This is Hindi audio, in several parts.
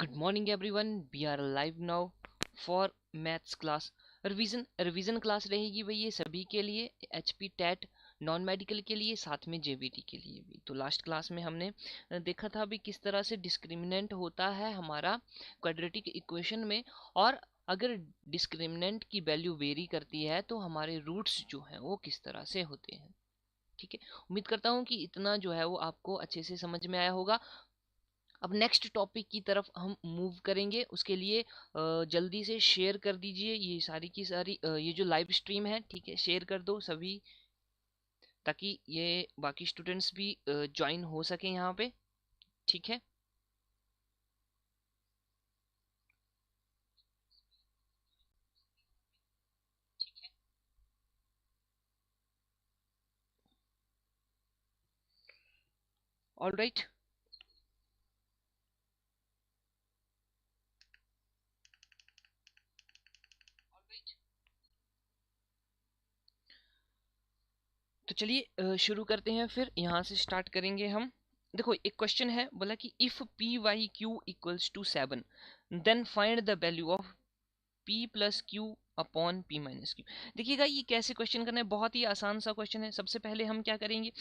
Good morning everyone. We are live now for maths class. Revision class रहेगी भाई ये सभी के लिए, एचपी टेट नॉन मेडिकल के लिए, साथ में जेबीटी के लिए भी. तो लास्ट क्लास में हमने देखा था अभी किस तरह से डिस्क्रिमिनेंट होता है हमारा क्वाड्रेटिक इक्वेशन में, और अगर डिस्क्रिमिनेंट की वैल्यू वेरी करती है तो हमारे रूट्स जो हैं वो किस तरह से होते हैं. ठीक है, उम्मीद करता हूँ कि इतना जो है वो आपको अच्छे से समझ में आया होगा. अब नेक्स्ट टॉपिक की तरफ हम मूव करेंगे. उसके लिए जल्दी से शेयर कर दीजिए ये सारी की सारी ये जो लाइव स्ट्रीम है. ठीक है, शेयर कर दो सभी, ताकि ये बाकी स्टूडेंट्स भी ज्वाइन हो सके यहाँ पे. ठीक है. All right. तो चलिए शुरू करते हैं, फिर यहाँ से स्टार्ट करेंगे हम. देखो एक क्वेश्चन है, बोला कि if P Y Q equals to 7 then find the value of P plus Q upon P minus Q. देखिएगा ये कैसे क्वेश्चन करना है, बहुत ही आसान सा क्वेश्चन है. सबसे पहले हम क्या करेंगे,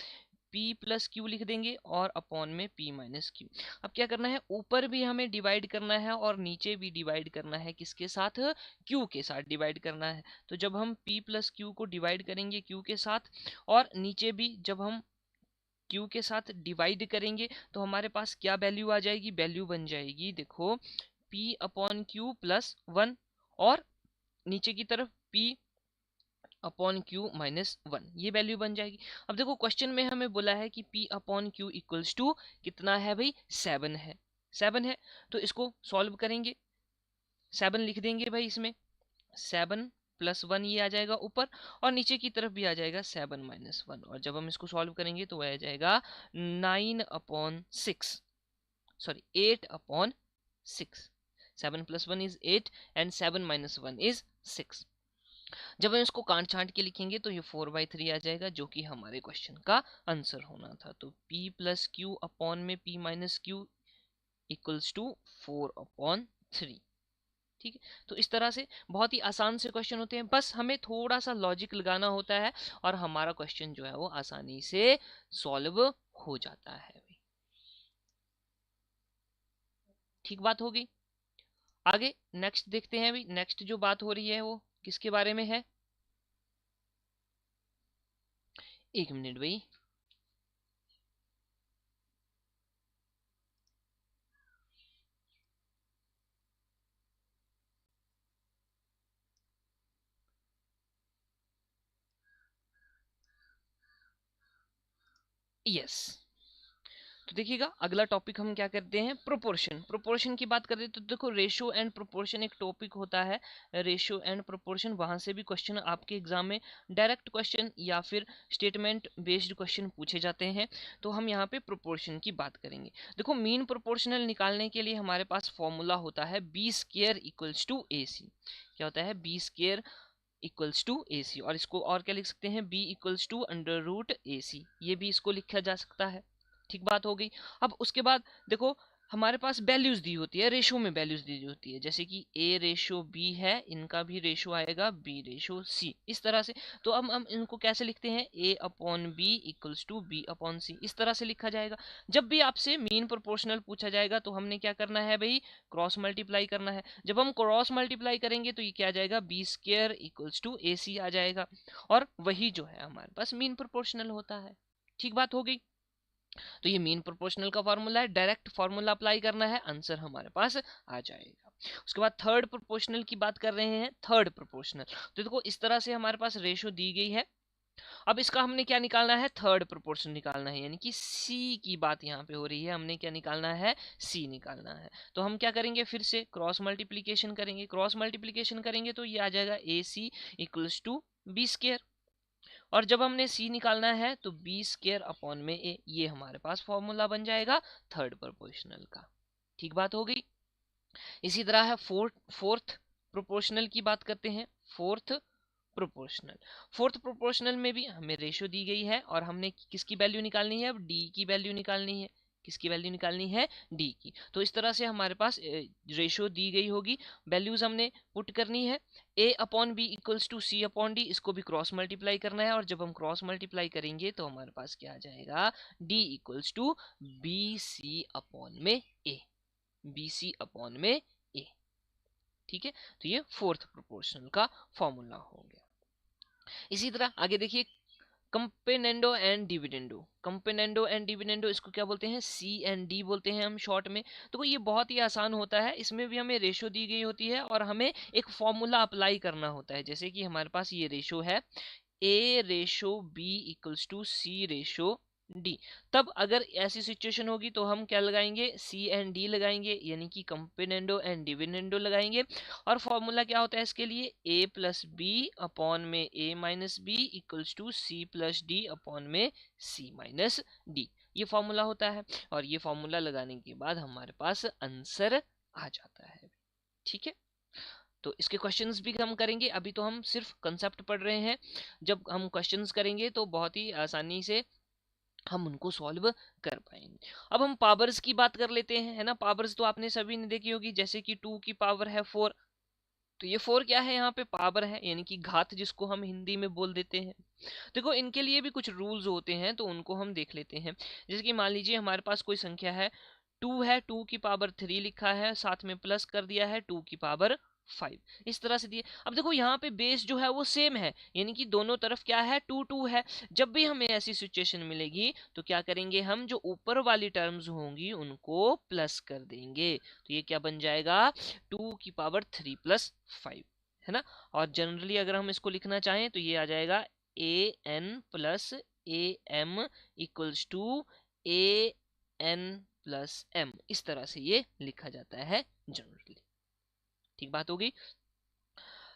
p प्लस क्यू लिख देंगे और अपॉन में p माइनस क्यू. अब क्या करना है, ऊपर भी हमें डिवाइड करना है और नीचे भी डिवाइड करना है. किसके साथ, q के साथ डिवाइड करना है. तो जब हम p प्लस क्यू को डिवाइड करेंगे q के साथ, और नीचे भी जब हम q के साथ डिवाइड करेंगे, तो हमारे पास क्या वैल्यू आ जाएगी, वैल्यू बन जाएगी देखो p अपॉन क्यू प्लस 1, और नीचे की तरफ p अपॉन क्यू माइनस 1, ये वैल्यू बन जाएगी. अब देखो क्वेश्चन में हमें बोला है कि p upon Q equals to कितना है भाई, 7 है. 7 है तो इसको सॉल्व करेंगे. 7 लिख देंगे भाई इसमें. 7 प्लस 1 ये आ जाएगा ऊपर, और नीचे की तरफ भी आ जाएगा 7 माइनस 1, और जब हम इसको सॉल्व करेंगे तो आ जाएगा 9/6, sorry 8/6. 7 plus 1 is 8 and 7 minus 1 is 6. जब हम इसको काट छांट के लिखेंगे तो ये 4/3 आ जाएगा, जो कि हमारे क्वेश्चन का आंसर होना था. तो p प्लस क्यू अपॉन में p minus Q equals to 4/3. ठीक है, तो इस तरह से बहुत ही आसान से क्वेश्चन होते हैं, बस हमें थोड़ा सा लॉजिक लगाना होता है और हमारा क्वेश्चन जो है वो आसानी से सॉल्व हो जाता है. ठीक बात होगी. आगे नेक्स्ट देखते हैं अभी. नेक्स्ट जो बात हो रही है वो किसके बारे में है, एक मिनट भाई. यस. तो देखिएगा अगला टॉपिक हम क्या करते हैं, प्रोपोर्शन. प्रोपोर्शन की बात करते हैं तो देखो रेशो एंड प्रोपोर्शन एक टॉपिक होता है. रेशो एंड प्रोपोर्शन, वहां से भी क्वेश्चन आपके एग्जाम में डायरेक्ट क्वेश्चन या फिर स्टेटमेंट बेस्ड क्वेश्चन पूछे जाते हैं. तो हम यहाँ पे प्रोपोर्शन की बात करेंगे. देखो मीन प्रोपोर्शनल निकालने के लिए हमारे पास फॉर्मूला होता है b square equals to a c. क्या होता है, b square equals to a c, और इसको और क्या लिख सकते हैं, b equals to under root a c, ये भी इसको लिखा जा सकता है. ठीक बात हो गई. अब उसके बाद देखो हमारे पास वैल्यूज दी होती है, रेशो में वैल्यूज दी होती है, जैसे कि a रेशो b है, इनका भी रेशो आएगा b रेशो c, इस तरह से. तो अब हम इनको कैसे लिखते हैं, a upon b equals to b upon c, इस तरह से लिखा जाएगा. जब भी आपसे मीन प्रोपोर्शनल पूछा जाएगा तो हमने क्या करना है भाई, क्रॉस मल्टीप्लाई करना है. जब हम क्रॉस मल्टीप्लाई करेंगे तो ये क्या आ जाएगा, B square equals to a सी आ जाएगा, और वही जो है हमारे पास मीन प्रोपोर्शनल होता है. ठीक बात हो गई. तो ये मीन प्रोपोर्शनल का फॉर्मूला है, डायरेक्ट फॉर्मूला अप्लाई करना है, आंसर हमारे पास आ जाएगा. उसके बाद थर्ड प्रोपोर्शनल की बात कर रहे हैं. थर्ड प्रोपोर्शनल तो देखो इस तरह से हमारे पास रेशो दी गई है. अब इसका हमने क्या निकालना है, थर्ड प्रोपोर्शन निकालना है, यानी कि सी की बात यहाँ पे हो रही है, हमने क्या निकालना है, सी निकालना है. तो हम क्या करेंगे, फिर से क्रॉस मल्टीप्लीकेशन करेंगे. क्रॉस मल्टीप्लीकेशन करेंगे तो ये आ जाएगा ए सी इक्वल्स टू बी स्क्वायर, और जब हमने c निकालना है तो बी स्क्वायर अपॉन में a, ये हमारे पास फॉर्मूला बन जाएगा थर्ड प्रोपोर्शनल का. ठीक बात हो गई. इसी तरह है फोर्थ प्रोपोर्शनल की बात करते हैं. फोर्थ प्रोपोर्शनल में भी हमें रेशो दी गई है, और हमने किसकी वैल्यू निकालनी है, अब d की वैल्यू निकालनी है. किसकी वैल्यू निकालनी है, डी की। तो इस तरह से हमारे पास रेशो दी गई होगी, वैल्यूज हमने पुट करनी है। a upon B equals to C upon D, इसको भी क्रॉस मल्टीप्लाई करना है, और जब हम क्रॉस मल्टीप्लाई करेंगे तो हमारे पास क्या आ जाएगा, d equals to B C upon में a, बी सी अपॉन में a। ठीक है, तो ये फोर्थ प्रोपोर्शनल का फॉर्मूला हो गया। इसी तरह आगे देखिए, कंपेनेंडो एंड डिविडेंडो, कंपेनेंडो एंड डिविडेंडो इसको क्या बोलते हैं, सी एंड डी बोलते हैं हम शॉर्ट में। तो ये बहुत ही आसान होता है, इसमें भी हमें रेशो दी गई होती है और हमें एक फॉर्मूला अप्लाई करना होता है। जैसे कि हमारे पास ये रेशो है a ratio b equals to c ratio d, तब अगर ऐसी सिचुएशन होगी तो हम क्या लगाएंगे, सी एंड डी लगाएंगे, यानी कि कंपेनेंडो एंड डिविडेंडो लगाएंगे। और फॉर्मूला क्या होता है इसके लिए, a प्लस बी अपॉन में a minus B equals to C plus D upon में c माइनस डी, ये फॉर्मूला होता है। और ये फॉर्मूला लगाने के बाद हमारे पास आंसर आ जाता है। ठीक है, तो इसके क्वेश्चंस भी हम करेंगे, अभी तो हम सिर्फ कंसेप्ट पढ़ रहे हैं। जब हम क्वेश्चंस करेंगे तो बहुत ही आसानी से हम उनको सॉल्व कर पाएंगे। अब हम पावर्स की बात कर लेते हैं, है ना। पावर्स तो आपने सभी ने देखी होगी, जैसे कि 2 की पावर है 4, तो ये 4 क्या है, यहाँ पे पावर है, यानी कि घात, जिसको हम हिंदी में बोल देते हैं। देखो इनके लिए भी कुछ रूल्स होते हैं, तो उनको हम देख लेते हैं। जैसे कि मान लीजिए हमारे पास कोई संख्या है 2 है, 2 की पावर 3 लिखा है, साथ में प्लस कर दिया है 2 की पावर 5, इस तरह से दिए। अब देखो यहाँ पे बेस जो है वो सेम है, यानी कि दोनों तरफ क्या है, 2 2 है। जब भी हमें ऐसी सिचुएशन मिलेगी तो क्या करेंगे हम, जो ऊपर वाली टर्म्स होंगी उनको प्लस कर देंगे। तो ये क्या बन जाएगा, 2 की पावर 3 प्लस 5, है ना। और जनरली अगर हम इसको लिखना चाहें तो ये आ जाएगा a n plus a m equals to a n plus m, इस तरह से ये लिखा जाता है जनरली। ठीक बात होगी।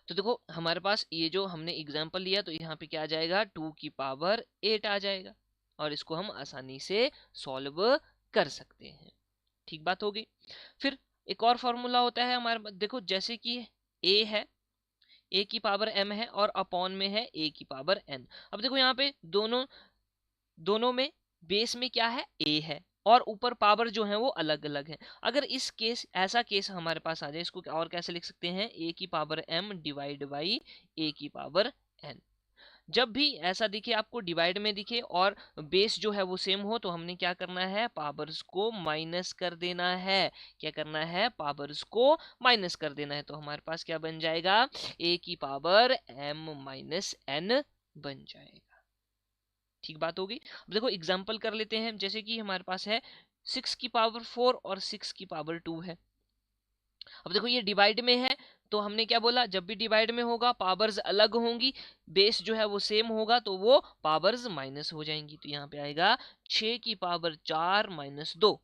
तो देखो हमारे पास ये जो हमने एग्जांपल लिया, तो यहाँ पे क्या आ जाएगा, 2 की पावर 8 आ जाएगा, और इसको हम आसानी से सॉल्व कर सकते हैं। ठीक बात होगी। फिर एक और फॉर्मूला होता है हमारे पास, देखो जैसे कि a है, a की पावर m है, और अपॉन में है a की पावर n। अब देखो यहाँ पे दोनों दोनों में बेस में क्या है, a है, और ऊपर पावर जो है वो अलग अलग है। अगर इस केस ऐसा केस हमारे पास आ जाए, इसको और कैसे लिख सकते हैं, a की power m divide by a की पावर n। जब भी ऐसा दिखे आपको, डिवाइड में दिखे और बेस जो है वो सेम हो, तो हमने क्या करना है, पावर्स को माइनस कर देना है। क्या करना है, पावर्स को माइनस कर देना है। तो हमारे पास क्या बन जाएगा, a की पावर m माइनस n बन जाएगा। ठीक बात होगी। अब देखो एग्जाम्पल कर लेते हैं, जैसे कि हमारे पास है 6 की पावर 4 और 6 की पावर 2 है। अब देखो ये डिवाइड में है, तो हमने क्या बोला, जब भी डिवाइड में होगा पावर्स अलग होंगी, बेस जो है वो सेम होगा, तो वो पावर्स माइनस हो जाएंगी। तो यहाँ पे आएगा 6 की पावर 4 माइनस 2,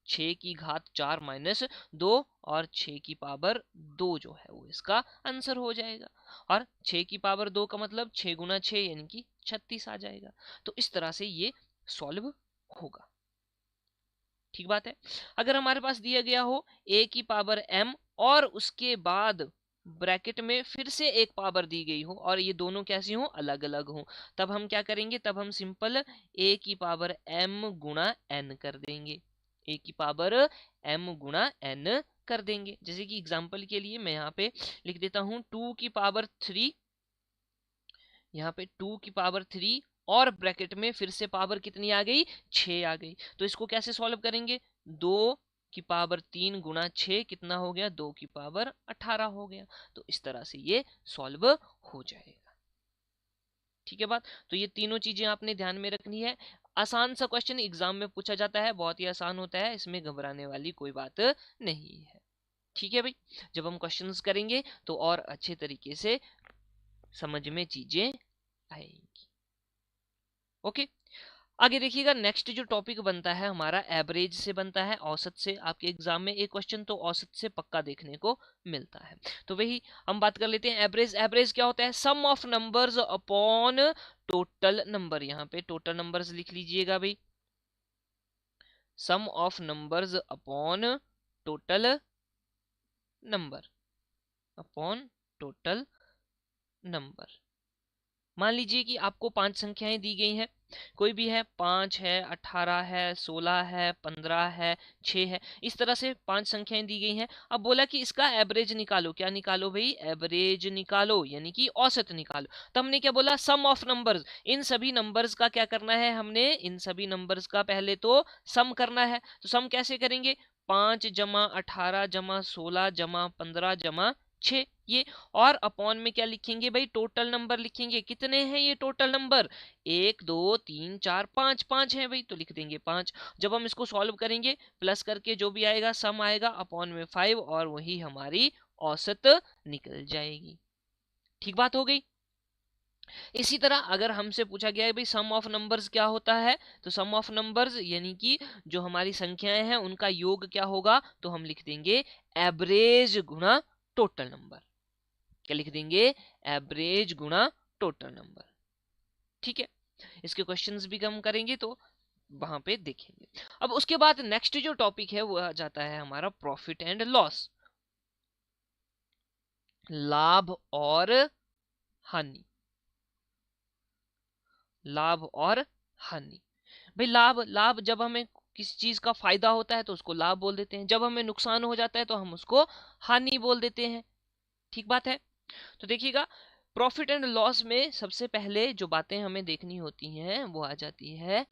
6 की घात 4 माइनस 2, और 6 की पावर 2 जो है वो इसका आंसर हो जाएगा। और 6 की पावर 2 का मतलब 6 गुना 6 यानी कि 36 आ जाएगा। तो इस तरह से ये सॉल्व होगा। ठीक बात है। अगर हमारे पास दिया गया हो a की पावर m, और उसके बाद ब्रैकेट में फिर से एक पावर दी गई हो, और ये दोनों कैसी हो, अलग अलग हो, तब हम क्या करेंगे, तब हम सिंपल a की पावर m गुणा n कर देंगे, a की पावर m गुणा n कर देंगे। जैसे कि एग्जांपल के लिए मैं यहाँ पे लिख देता हूँ 2 की पावर 3, यहाँ पे 2 की पावर 3, और ब्रैकेट में फिर से पावर कितनी आ गई, 6 आ गई। तो इसको कैसे सॉल्व करेंगे, 2 की पावर 3 गुणा 6 कितना हो गया, 2 की पावर 18 हो गया। तो इस तरह से ये सॉल्व हो जाएगा। ठीक है बात। तो ये तीनों चीजें आपने ध्यान में रखनी है। आसान सा क्वेश्चन एग्जाम में पूछा जाता है, बहुत ही आसान होता है, इसमें घबराने वाली कोई बात नहीं है। ठीक है भाई, जब हम क्वेश्चंस करेंगे तो और अच्छे तरीके से समझ में चीजें आएंगी। ओके, आगे देखिएगा, नेक्स्ट जो टॉपिक बनता है हमारा एवरेज से बनता है, औसत से। आपके एग्जाम में एक क्वेश्चन तो औसत से पक्का देखने को मिलता है, तो वही हम बात कर लेते हैं। एवरेज, एवरेज क्या होता है, sum of numbers upon total number. यहाँ पे टोटल नंबर्स लिख लीजिएगा भाई, sum of numbers upon total number, upon total number. मान लीजिए कि आपको 5 संख्याएं दी गई हैं, कोई भी है, 5 है, 18 है, 16 है, 15 है, 6 है, इस तरह से 5 संख्याएं दी गई हैं। अब बोला कि इसका एवरेज निकालो। क्या निकालो भाई? एवरेज निकालो, यानी कि औसत निकालो। तो हमने क्या बोला? सम ऑफ नंबर्स। इन सभी नंबर्स का क्या करना है? हमने इन सभी नंबर्स का पहले तो सम करना है। तो सम कैसे करेंगे? 5 जमा 18 जमा 16 जमा 15 जमा 6 ये, और अपॉन में क्या लिखेंगे भाई? टोटल नंबर लिखेंगे। कितने हैं ये टोटल नंबर? 1 2 3 4 5, 5 है भाई, तो लिख देंगे 5। जब हम इसको सॉल्व करेंगे, प्लस करके जो भी आएगा सम आएगा, अपॉन में 5, और वही हमारी औसत निकल जाएगी। ठीक बात हो गई। इसी तरह अगर हमसे पूछा गया है भाई सम ऑफ नंबर्स क्या होता है, तो सम ऑफ नंबर्स यानी कि जो हमारी संख्याएं हैं उनका योग क्या होगा, तो हम लिख देंगे एवरेज गुणा टोटल नंबर। क्या लिख देंगे? एवरेज गुणा टोटल नंबर। ठीक है, इसके क्वेश्चंस भी हम करेंगे तो वहां पे देखेंगे। अब उसके बाद नेक्स्ट जो टॉपिक है वो आ जाता है हमारा प्रॉफिट एंड लॉस, लाभ और हानि। लाभ और हानि। भाई लाभ, लाभ जब हमें किसी चीज का फायदा होता है तो उसको लाभ बोल देते हैं, जब हमें नुकसान हो जाता है तो हम उसको हानि बोल देते हैं। ठीक बात है। तो देखिएगा, प्रॉफिट एंड लॉस में सबसे पहले जो बातें हमें देखनी होती हैं वो आ जाती है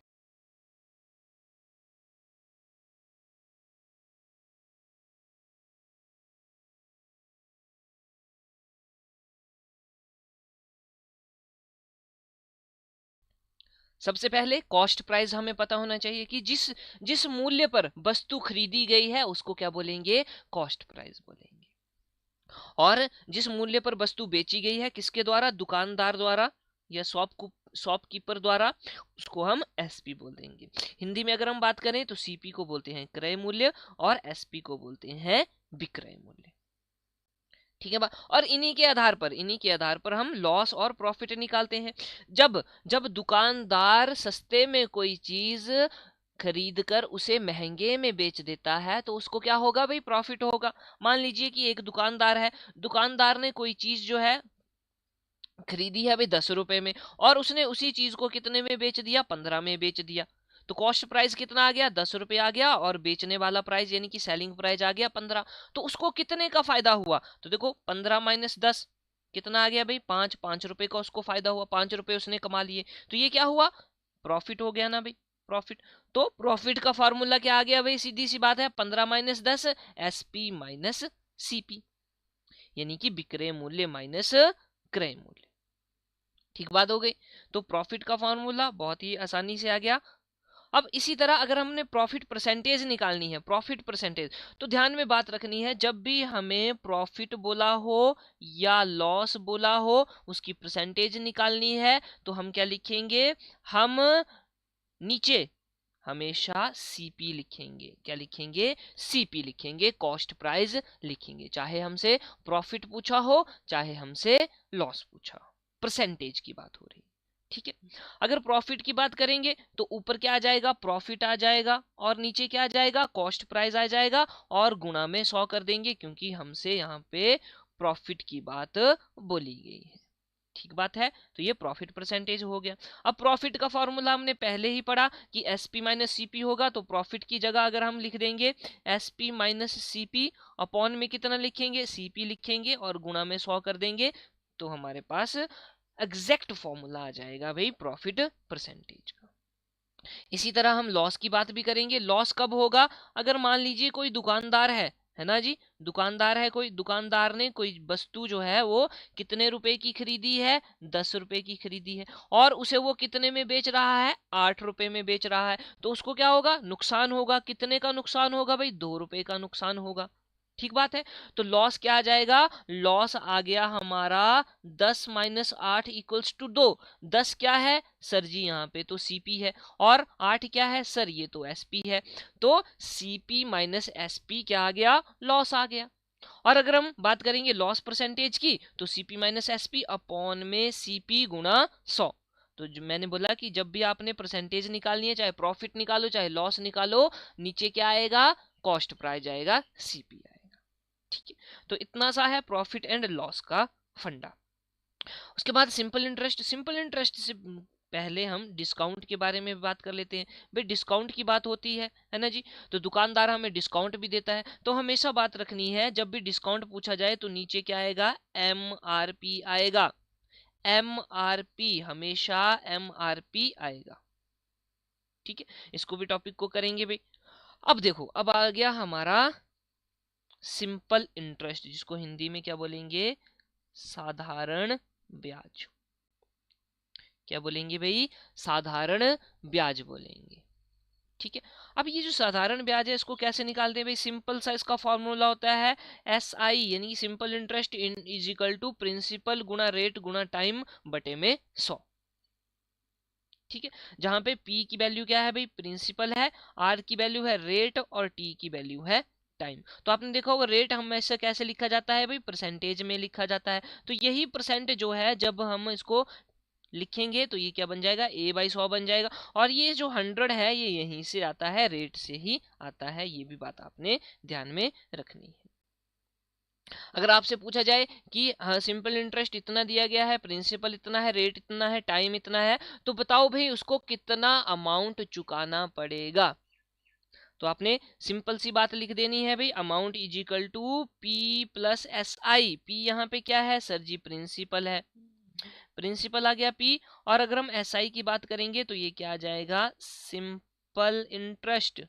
सबसे पहले कॉस्ट प्राइस हमें पता होना चाहिए कि जिस जिस मूल्य पर वस्तु खरीदी गई है उसको क्या बोलेंगे? कॉस्ट प्राइस बोलेंगे। और जिस मूल्य पर वस्तु बेची गई है किसके द्वारा? दुकानदार द्वारा या शॉपकीपर द्वारा, उसको हम एसपी बोल देंगे। हिंदी में अगर हम बात करें तो सीपी को बोलते हैं क्रय मूल्य और एसपी को बोलते हैं विक्रय मूल्य। ठीक है बा। और इन्हीं के आधार पर हम लॉस और प्रॉफिट निकालते हैं। जब जब दुकानदार सस्ते में कोई चीज खरीद कर उसे महंगे में बेच देता है तो उसको क्या होगा भाई? प्रॉफिट होगा। मान लीजिए कि एक दुकानदार है, दुकानदार ने कोई चीज जो है खरीदी है भाई 10 रुपए में, और उसने उसी चीज को कितने में बेच दिया? 15 में बेच दिया। तो कॉस्ट प्राइस कितना आ गया? 10 रुपए आ गया, और बेचने वाला प्राइस यानी कि सेलिंग प्राइस आ गया 15। तो उसको कितने का फायदा हुआ? तो देखो 15 माइनस 10 कितना आ गया भाई? 5। 5 रुपए का उसको फायदा हुआ, 5 रुपए उसने कमा लिए। तो ये क्या हुआ? प्रॉफिट हो गया ना भाई, प्रॉफिट। तो प्रॉफिट का फॉर्मूला क्या आ गया भाई? सीधी सी बात है, 15 - 10 एसपी माइनस सीपी, यानी कि विक्रय मूल्य माइनस क्रय मूल्य। ठीक बात हो गई। तो प्रॉफिट का फॉर्मूला बहुत ही आसानी से आ गया। अब इसी तरह अगर हमने प्रॉफिट परसेंटेज निकालनी है, प्रॉफिट परसेंटेज, तो ध्यान में बात रखनी है, जब भी हमें प्रॉफिट बोला हो या लॉस बोला हो उसकी परसेंटेज निकालनी है तो हम क्या लिखेंगे? हम नीचे हमेशा सीपी लिखेंगे। क्या लिखेंगे? सीपी लिखेंगे, कॉस्ट प्राइस लिखेंगे, चाहे हमसे प्रॉफिट पूछा हो चाहे हमसे लॉस पूछा हो। परसेंटेज की बात हो रही। ठीक है। अगर प्रॉफिट की बात करेंगे तो ऊपर क्या आ जाएगा? प्रॉफिट आ जाएगा, और नीचे क्या आ जाएगा? कॉस्ट प्राइस आ जाएगा, और गुणा में 100 कर देंगे क्योंकि हमसे यहाँ पे प्रॉफिट की बात बोली गई है। ठीक बात है। तो ये प्रॉफिट परसेंटेज हो गया। अब प्रॉफिट का फॉर्मूला हमने पहले ही पढ़ा कि एसपी माइनस सीपी होगा, तो प्रॉफिट की जगह अगर हम लिख देंगे एसपी माइनस सीपी, अपॉन में कितना लिखेंगे? सीपी लिखेंगे, और गुणा में 100 कर देंगे, तो हमारे पास एग्जैक्ट फॉर्मूला आ जाएगा भाई प्रॉफिट परसेंटेज का। इसी तरह हम लॉस की बात भी करेंगे। लॉस कब होगा? अगर मान लीजिए कोई दुकानदार है ना जी, दुकानदार है कोई, दुकानदार ने कोई वस्तु जो है वो कितने रुपए की खरीदी है? 10 रुपए की खरीदी है, और उसे वो कितने में बेच रहा है? 8 रुपए में बेच रहा है। तो उसको क्या होगा? नुकसान होगा। कितने का नुकसान होगा भाई? 2 रुपए का नुकसान होगा। ठीक बात है। तो लॉस क्या आ जाएगा? लॉस आ गया हमारा 10 - 8 इक्वल्स टू 2। 10 क्या है सर जी? यहाँ पे तो सीपी है, और 8 क्या है सर? ये तो एसपी है। तो सीपी माइनस एसपी क्या आ गया? लॉस आ गया। और अगर हम बात करेंगे लॉस परसेंटेज की, तो सीपी माइनस एसपी अपॉन में सीपी गुणा 100। तो जो मैंने बोला कि जब भी आपने परसेंटेज निकालनी है, चाहे प्रॉफिट निकालो चाहे लॉस निकालो, नीचे क्या आएगा? कॉस्ट प्राइस आएगा, सीपी आएगा। ठीक है। तो इतना सा है प्रॉफिट एंड लॉस का फंडा। उसके बाद सिंपल इंटरेस्ट। सिंपल इंटरेस्ट से पहले हम डिस्काउंट के बारे में बात कर लेते हैं। भाई डिस्काउंट की बात होती है ना जी, तो दुकानदार हमें डिस्काउंट भी देता है, तो हमेशा बात रखनी है जब भी डिस्काउंट पूछा जाए तो नीचे क्या आएगा, MRP आएगा। MRP, हमेशा MRP आएगा। ठीक है, इसको भी टॉपिक को करेंगे भाई। अब देखो, अब आ गया हमारा सिंपल इंटरेस्ट, जिसको हिंदी में क्या बोलेंगे, साधारण ब्याज। क्या बोलेंगे भाई, साधारण ब्याज बोलेंगे। ठीक है, अब ये जो साधारण ब्याज है इसको कैसे निकालते हैं भाई, सिंपल सा इसका फॉर्मूला होता है SI, यानी सिंपल इंटरेस्ट इन इज इक्वल टू प्रिंसिपल गुणा रेट गुणा टाइम बटे में 100। ठीक है, जहां पे P की वैल्यू क्या है भाई, प्रिंसिपल है, R की वैल्यू है रेट, और T की वैल्यू है टाइम। तो आपने देखा होगा रेट हमेशा कैसे लिखा जाता है भाई, परसेंटेज में लिखा जाता है। तो यही परसेंट जो है जब हम इसको लिखेंगे तो ये क्या बन जाएगा, A/100 बन जाएगा। और ये जो 100 है ये यहीं से आता है, रेट से ही आता है, ये भी बात आपने ध्यान में रखनी है। अगर आपसे पूछा जाए कि हाँ सिंपल इंटरेस्ट इतना दिया गया है, प्रिंसिपल इतना है, रेट इतना है, टाइम इतना है, तो बताओ भाई उसको कितना अमाउंट चुकाना पड़ेगा। तो आपने सिंपल सी बात लिख देनी है भाई, amount is equal to P plus SI। P यहाँ पे क्या है सर जी, प्रिंसिपल है, प्रिंसिपल आ गया P। और अगर हम SI की बात करेंगे तो ये क्या आ जाएगा, सिंपल इंटरेस्ट।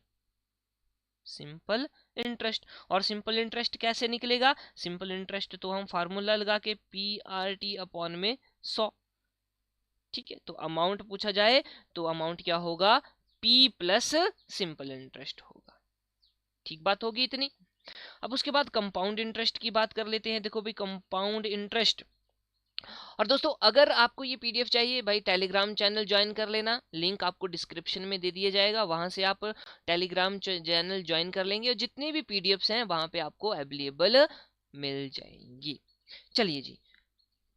सिंपल इंटरेस्ट, और सिंपल इंटरेस्ट कैसे निकलेगा, सिंपल इंटरेस्ट तो हम फार्मूला लगा के PRT अपॉन में 100। ठीक है, तो अमाउंट पूछा जाए तो अमाउंट क्या होगा, P प्लस सिंपल इंटरेस्ट होगा। ठीक बात होगी इतनी। अब उसके बाद कंपाउंड इंटरेस्ट की बात कर लेते हैं। देखो भाई कंपाउंड इंटरेस्ट, और दोस्तों अगर आपको ये पीडीएफ चाहिए भाई टेलीग्राम चैनल ज्वाइन कर लेना, लिंक आपको डिस्क्रिप्शन में दे दिया जाएगा, वहां से आप टेलीग्राम चैनल ज्वाइन कर लेंगे और जितने भी पीडीएफ्स हैं वहां पे आपको अवेलेबल मिल जाएंगी। चलिए जी,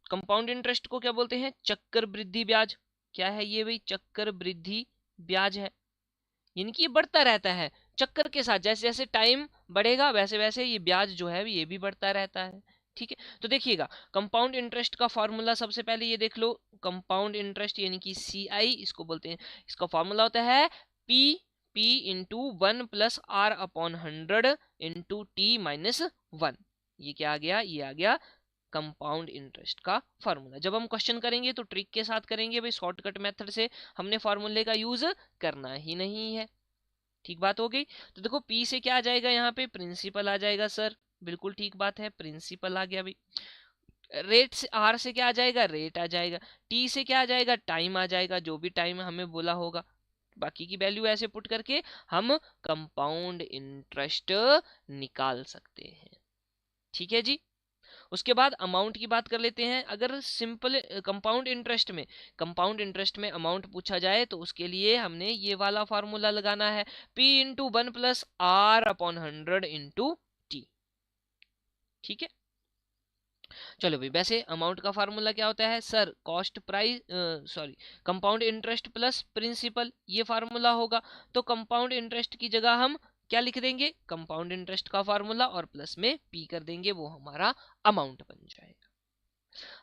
कंपाउंड इंटरेस्ट को क्या बोलते हैं, चक्कर वृद्धि ब्याज। क्या है ये भाई, चक्कर वृद्धि ब्याज है, यानी कि ये बढ़ता रहता है चक्कर के साथ, जैसे जैसे टाइम बढ़ेगा वैसे वैसे ये ब्याज जो है ये भी बढ़ता रहता है। ठीक है, तो देखिएगा कंपाउंड इंटरेस्ट का फॉर्मूला सबसे पहले ये देख लो, कंपाउंड इंटरेस्ट यानी कि CI इसको बोलते हैं। इसका फॉर्मूला होता है P into 1 plus R upon 100 into T-1। ये क्या आ गया, ये आ गया कंपाउंड इंटरेस्ट का फॉर्मूला। जब हम क्वेश्चन करेंगे तो ट्रिक के साथ करेंगे भाई, शॉर्टकट मेथड से हमने फॉर्मूले का यूज करना ही नहीं है। ठीक बात हो गई। तो देखो P से क्या आ जाएगा, यहाँ पे प्रिंसिपल आ जाएगा सर, बिल्कुल ठीक बात है, प्रिंसिपल आ गया भाई। रेट से, R से क्या आ जाएगा, रेट आ जाएगा। T से क्या आ जाएगा, टाइम आ जाएगा, जो भी टाइम हमें बोला होगा। बाकी की वैल्यू ऐसे पुट करके हम कंपाउंड इंटरेस्ट निकाल सकते हैं। ठीक है जी। उसके बाद अमाउंट की बात कर लेते हैं। अगर सिंपल कंपाउंड इंटरेस्ट में अमाउंट पूछा जाए तो उसके लिए हमने ये वाला फॉर्मूला लगाना है, P into 1 plus R upon 100 into T। ठीक है, चलो भाई, वैसे अमाउंट का फार्मूला क्या होता है sir, cost price sorry compound interest plus principal, ये फार्मूला होगा। तो कंपाउंड इंटरेस्ट की जगह हम क्या लिख देंगे, कंपाउंड इंटरेस्ट का फार्मूला और प्लस में P कर देंगे, वो हमारा अमाउंट बन जाएगा।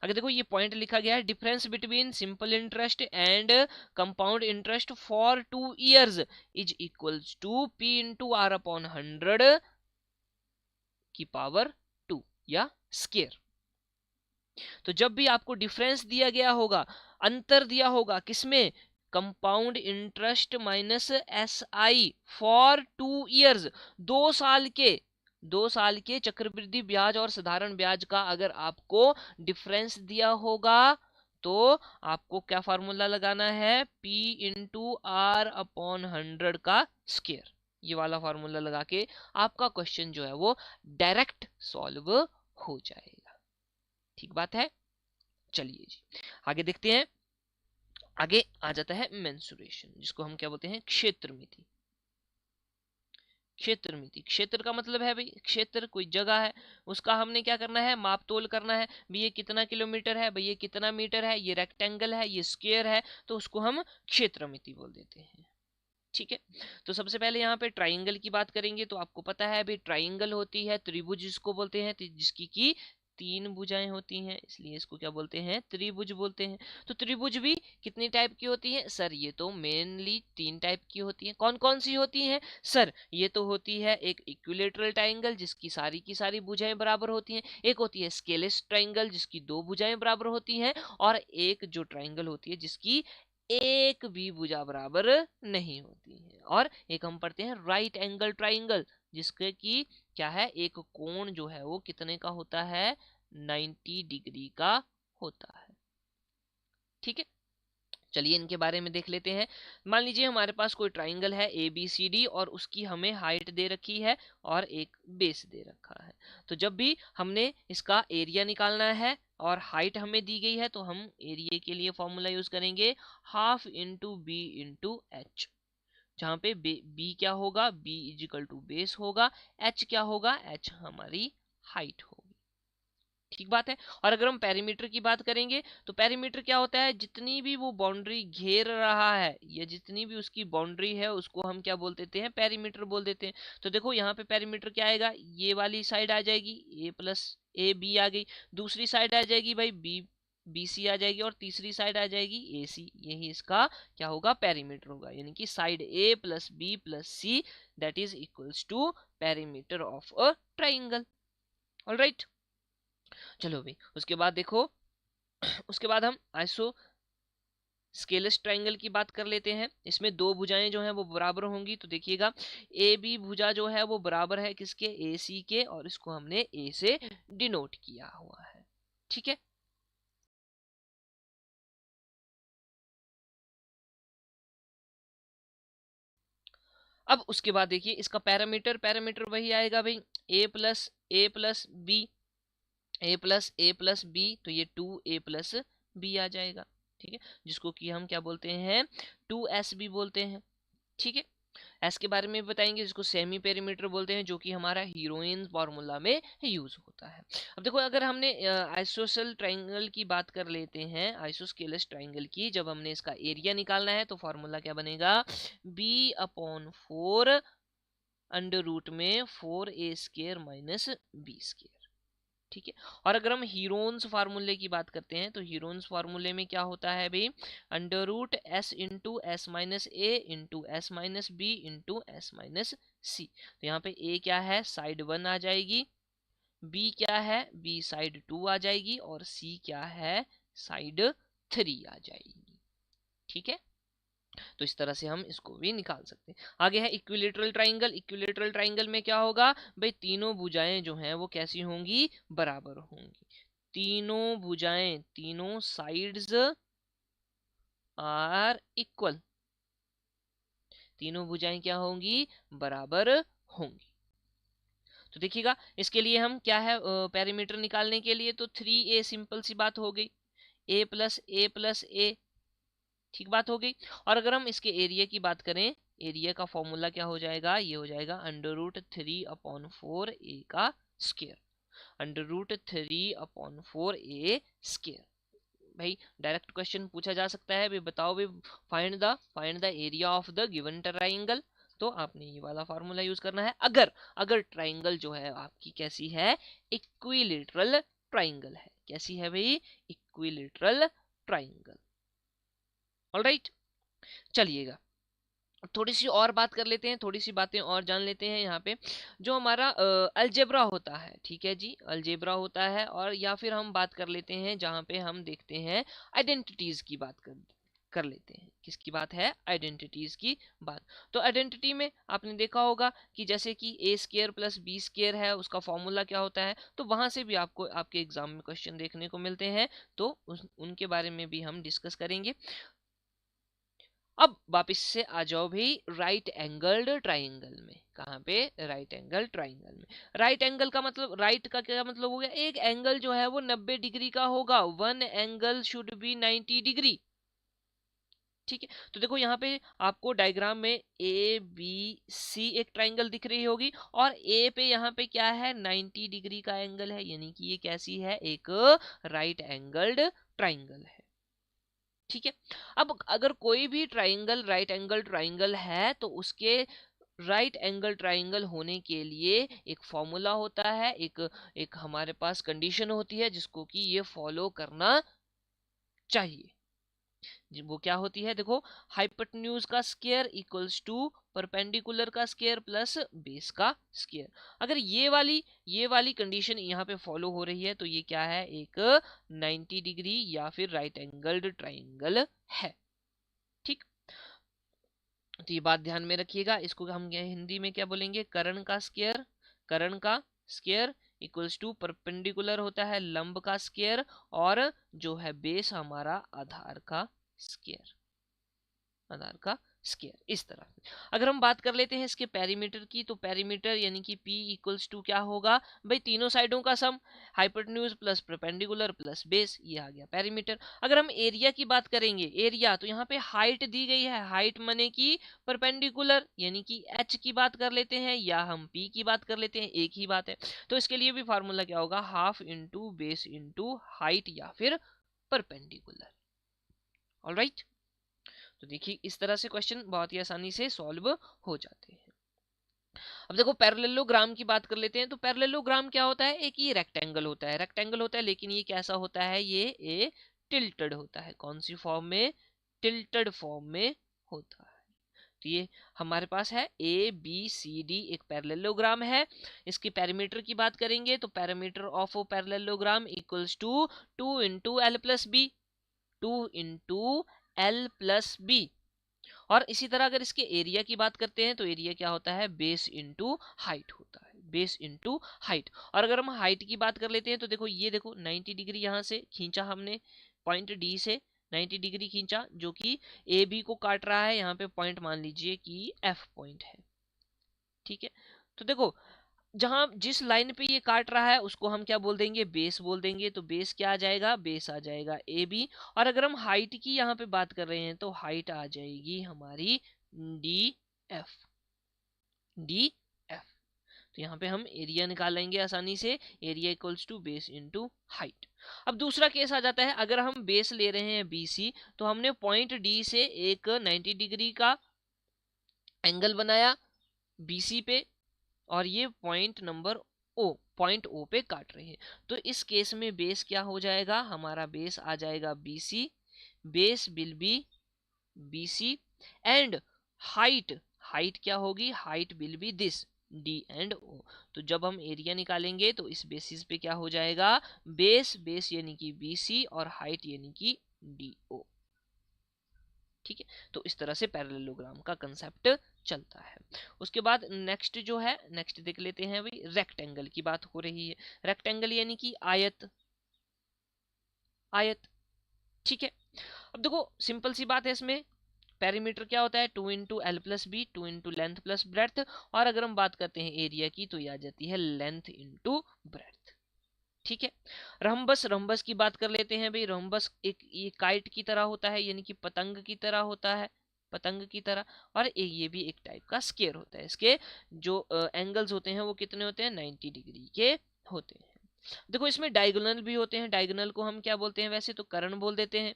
अगर देखो ये पॉइंट लिखा गया है, difference between simple interest and compound interest for 2 years is equals to P into R upon 100 की पावर 2 या स्केयर। तो जब भी आपको डिफरेंस दिया गया होगा, अंतर दिया होगा किसमें, compound interest minus SI for 2 years, 2 साल के चक्रवृद्धि ब्याज और साधारण ब्याज का अगर आपको डिफरेंस दिया होगा तो आपको क्या फार्मूला लगाना है, P इंटू R अपॉन 100 का स्क्वायर। ये वाला फार्मूला लगा के आपका क्वेश्चन जो है वो डायरेक्ट सॉल्व हो जाएगा। ठीक बात है। चलिए जी, आगे देखते हैं। आगे आ जाता है मेंसुरेशन, जिसको हम क्या बोलते हैं, क्षेत्र मिति। क्षेत्र मिति, क्षेत्र का मतलब है भाई, क्षेत्र कोई जगह है, उसका हमने क्या करना है, माप तोल करना है भाई, ये कितना किलोमीटर है भाई, ये कितना मीटर है, ये रेक्टेंगल है, ये स्क्वायर है, तो उसको हम क्षेत्र मिति बोल देते हैं। ठीक है, तो सबसे पहले यहाँ पे ट्राइंगल की बात करेंगे। तो आपको पता है भाई ट्राइंगल होती है त्रिभुज जिसको बोलते हैं, जिसकी की 3 भुजाएं होती हैं, इसलिए इसको क्या बोलते हैं, त्रिभुज बोलते हैं। तो त्रिभुज भी कितनी टाइप की होती है सर, ये तो मेनली 3 टाइप की होती है। कौन कौन सी होती हैं सर, ये तो होती है एक इक्विलेटरल ट्राइंगल जिसकी सारी की सारी भुजाएं बराबर होती हैं, एक होती है स्केलेस ट्राइंगल जिसकी 2 भुजाएं बराबर होती हैं, और एक जो ट्राइंगल होती है जिसकी एक भी भुजा बराबर नहीं होती है। और एक हम पढ़ते हैं राइट एंगल ट्राइंगल, जिसके की क्या है, एक कोण जो है वो कितने का होता है, 90 डिग्री का होता है। ठीक है, चलिए इनके बारे में देख लेते हैं। मान लीजिए हमारे पास कोई ट्राइंगल है ABCD और उसकी हमें हाइट दे रखी है और एक बेस दे रखा है। तो जब भी हमने इसका एरिया निकालना है और हाइट हमें दी गई है तो हम एरिया के लिए फॉर्मूला यूज करेंगे half into B into H, जहाँ पे बी क्या होगा, B is equal to base होगा, एच क्या होगा, एच हमारी हाइट होगी। ठीक बात है। और अगर हम पेरीमीटर की बात करेंगे तो पेरीमीटर क्या होता है, जितनी भी वो बाउंड्री घेर रहा है या जितनी भी उसकी बाउंड्री है उसको हम क्या बोल देते हैं, पेरीमीटर बोल देते हैं। तो देखो यहाँ पे पेरीमीटर क्या आएगा, ये वाली साइड आ जाएगी ए प्लस ए बी आ गई, दूसरी साइड आ जाएगी भाई बी बी सी आ जाएगी, और तीसरी साइड आ जाएगी ए सी, यही इसका क्या होगा, पेरीमीटर होगा। यानी कि side A plus B plus C that is equals to perimeter of a triangle. Alright, चलो भाई उसके बाद देखो उसके बाद हम आइसो स्केलस ट्राइंगल की बात कर लेते हैं। इसमें 2 भुजाएं जो हैं वो बराबर होंगी। तो देखिएगा ए बी भुजा जो है वो बराबर है किसके, ए सी के, और इसको हमने ए से डिनोट किया हुआ है। ठीक है, अब उसके बाद देखिए इसका पैरामीटर, पैरामीटर वही आएगा भाई ए प्लस बी, ए प्लस बी, तो ये 2a प्लस बी आ जाएगा। ठीक है, जिसको कि हम क्या बोलते हैं, 2s भी बोलते हैं। ठीक है, एस के बारे में बताएंगे जिसको सेमी पेरीमीटर बोलते हैं, जो कि हमारा हीरोइन फॉर्मूला में यूज होता है। अब देखो अगर हमने आइसोसेल ट्राइंगल की बात कर लेते हैं, आइसोस्केलस ट्राइंगल की, जब हमने इसका एरिया निकालना है तो फॉर्मूला क्या बनेगा, b/4 अंडर रूट में 4a² माइनस बी स्केयर। ठीक है, और अगर हम हीरोन्स फार्मूले की बात करते हैं तो हीरोन्स फार्मूले में क्या होता है भाई, under root s into s minus a into s minus B into s minus c. तो यहाँ पे ए क्या है, साइड 1 आ जाएगी, बी क्या है, बी साइड 2 आ जाएगी, और सी क्या है, साइड 3 आ जाएगी। ठीक है, तो इस तरह से हम इसको भी निकाल सकते हैं। आगे है इक्विलेटरल ट्राइंगल। इक्विलेटरल ट्राइंगल में क्या होगा भाई, तीनों भुजाएं जो हैं वो कैसी होंगी, बराबर होंगी। तीनों भुजाएं, तीनों साइड्स आर इक्वल, तीनों भुजाएं क्या होंगी, बराबर होंगी। तो देखिएगा इसके लिए हम क्या है, पैरामीटर निकालने के लिए तो 3a सिंपल सी बात हो गई, a प्लस ए, ठीक बात हो गई। और अगर हम इसके एरिया की बात करें, एरिया का फॉर्मूला क्या हो जाएगा, ये हो जाएगा अंडर रूट 3/4 ए का स्क्वायर, अंडर रूट 3/4 ए स्क्वायर। भाई डायरेक्ट क्वेश्चन पूछा जा सकता है, भाई बताओ भाई find the area of the given triangle, तो आपने ये वाला फार्मूला यूज करना है। अगर अगर ट्राइंगल जो है आपकी कैसी है, इक्विलेटरल ट्राइंगल है, कैसी है भाई, इक्विलेटरल ट्राइंगल। ऑलराइट, चलिएगा थोड़ी सी और बात कर लेते हैं, थोड़ी सी बातें और जान लेते हैं। यहाँ पे जो हमारा अलजेब्रा होता है, ठीक है जी, अलजेब्रा होता है, और या फिर हम बात कर लेते हैं जहाँ पे हम देखते हैं आइडेंटिटीज की बात कर लेते हैं। किसकी बात है, आइडेंटिटीज की बात। तो आइडेंटिटी में आपने देखा होगा कि जैसे कि a² प्लस b² है, उसका फॉर्मूला क्या होता है, तो वहां से भी आपको आपके एग्जाम में क्वेश्चन देखने को मिलते हैं, तो उनके बारे में भी हम डिस्कस करेंगे। अब वापिस से आ जाओ भाई राइट एंगल्ड ट्राइंगल में। कहाँ पे, राइट एंगल ट्राइंगल में। राइट एंगल का मतलब, राइट का क्या मतलब हो गया, एक एंगल जो है वो 90 डिग्री का होगा, one angle should be 90 degree. ठीक है, तो देखो यहाँ पे आपको डायग्राम में ए बी सी एक ट्राइंगल दिख रही होगी, और ए पे यहाँ पे क्या है, 90 डिग्री का एंगल है, यानी कि ये कैसी है, एक राइट एंगल्ड ट्राइंगल है। ठीक है, अब अगर कोई भी ट्राइंगल राइट एंगल ट्राइंगल है तो उसके राइट एंगल ट्राइंगल होने के लिए एक फॉर्मूला होता है, एक हमारे पास कंडीशन होती है जिसको कि ये फॉलो करना चाहिए। वो क्या होती है, देखो, हाइपोटेन्यूज का स्क्वायर इक्वल्स टू परपेंडिकुलर का स्क्वायर प्लस बेस का स्क्वायर। अगर ये वाली कंडीशन यहाँ पे फॉलो हो रही है तो ये क्या है, एक 90 डिग्री या फिर राइट एंगल्ड ट्राइंगल है। ठीक, तो ये बात ध्यान में रखिएगा। इसको हम हिंदी में क्या बोलेंगे, कर्ण का स्क्वायर, कर्ण का स्क्वायर इक्वल्स टू परपेंडिकुलर होता है लंब का स्क्वायर, और जो है बेस हमारा आधार का स्क्वायर, आधार का स्क्वायर। इस तरह अगर हम बात कर लेते हैं इसके पेरीमीटर की, तो पेरीमीटर यानी कि P इक्वल्स टू क्या होगा भाई, तीनों साइडों का sum, hypotenuse plus perpendicular plus base, ये आ गया पेरीमीटर। अगर हम एरिया की बात करेंगे, एरिया तो यहाँ पे हाइट दी गई है, हाइट माने की परपेंडिकुलर यानी कि H की बात कर लेते हैं या हम P की बात कर लेते हैं, एक ही बात है। तो इसके लिए भी फार्मूला क्या होगा, half into base into height या फिर परपेंडिकुलर। ऑलराइट, तो देखिए इस तरह से क्वेश्चन बहुत ही आसानी से सॉल्व हो जाते हैं। अब देखो पैरेललोग्राम की बात कर लेते हैं। तो पैरेललोग्राम क्या होता है, एक ये रेक्टेंगल होता है, रेक्टेंगल होता है, लेकिन ये कैसा होता है, ये टिल्टेड होता है। कौन सी फॉर्म में, टिल्टेड फॉर्म में होता है। तो ये हमारे पास है ए बी सी डी, एक पैरेललोग्राम है। इसकी पैरामीटर की बात करेंगे तो parameter of parallelogram equals to 2 into L plus B, 2 into L plus B. और इसी तरह अगर इसके एरिया की बात करते हैं तो एरिया क्या होता है, बेस इंटू हाइट होता है, बेस इंटू हाइट। और अगर हम हाइट की बात कर लेते हैं तो देखो, ये देखो 90 डिग्री यहाँ से खींचा हमने, पॉइंट डी से 90 डिग्री खींचा, जो कि ए बी को काट रहा है। यहाँ पे पॉइंट मान लीजिए कि एफ पॉइंट है। ठीक है, तो देखो जहां जिस लाइन पे ये काट रहा है उसको हम क्या बोल देंगे, बेस बोल देंगे। तो बेस क्या आ जाएगा, बेस आ जाएगा ए बी। और अगर हम हाइट की यहाँ पे बात कर रहे हैं तो हाइट आ जाएगी हमारी डी एफ, डी एफ। तो यहाँ पे हम एरिया निकालेंगे आसानी से, area equals to base into height. अब दूसरा केस आ जाता है, अगर हम बेस ले रहे हैं बीसी, तो हमने पॉइंट डी से एक 90 डिग्री का एंगल बनाया बीसी पे, और ये पॉइंट नंबर ओ, पॉइंट ओ पे काट रहे हैं। तो इस केस में बेस क्या हो जाएगा, हमारा बेस आ जाएगा BC, base will be BC, and height, height क्या होगी, height will be this D and O. तो जब हम एरिया निकालेंगे तो इस बेसिस पे क्या हो जाएगा, बेस, बेस यानी कि बीसी और हाइट यानी कि डी ओ। ठीक है, तो इस तरह से पैरेललोग्राम का कंसेप्ट चलता है। उसके बाद नेक्स्ट जो है, नेक्स्ट देख लेते हैं भाई, रेक्टेंगल की बात हो रही है। रेक्टेंगल यानी कि आयत, आयत। ठीक है, अब देखो सिंपल सी बात है, इसमें पेरीमीटर क्या होता है, 2 into L plus B, 2 into length plus breadth. और अगर हम बात करते हैं एरिया की तो ये आ जाती है लेंथ इंटू ब्रेथ। ठीक है, रम्बस, रम्बस की बात कर लेते हैं भाई। रम्बस एक ये काइट की तरह होता है, यानी कि पतंग की तरह होता है, पतंग की तरह। और ये भी एक टाइप का स्केयर होता है। इसके जो एंगल्स होते हैं वो कितने होते हैं, 90 डिग्री के होते हैं। देखो इसमें डायगोनल भी होते हैं, डायगोनल को हम क्या बोलते हैं, वैसे तो कर्ण बोल देते हैं।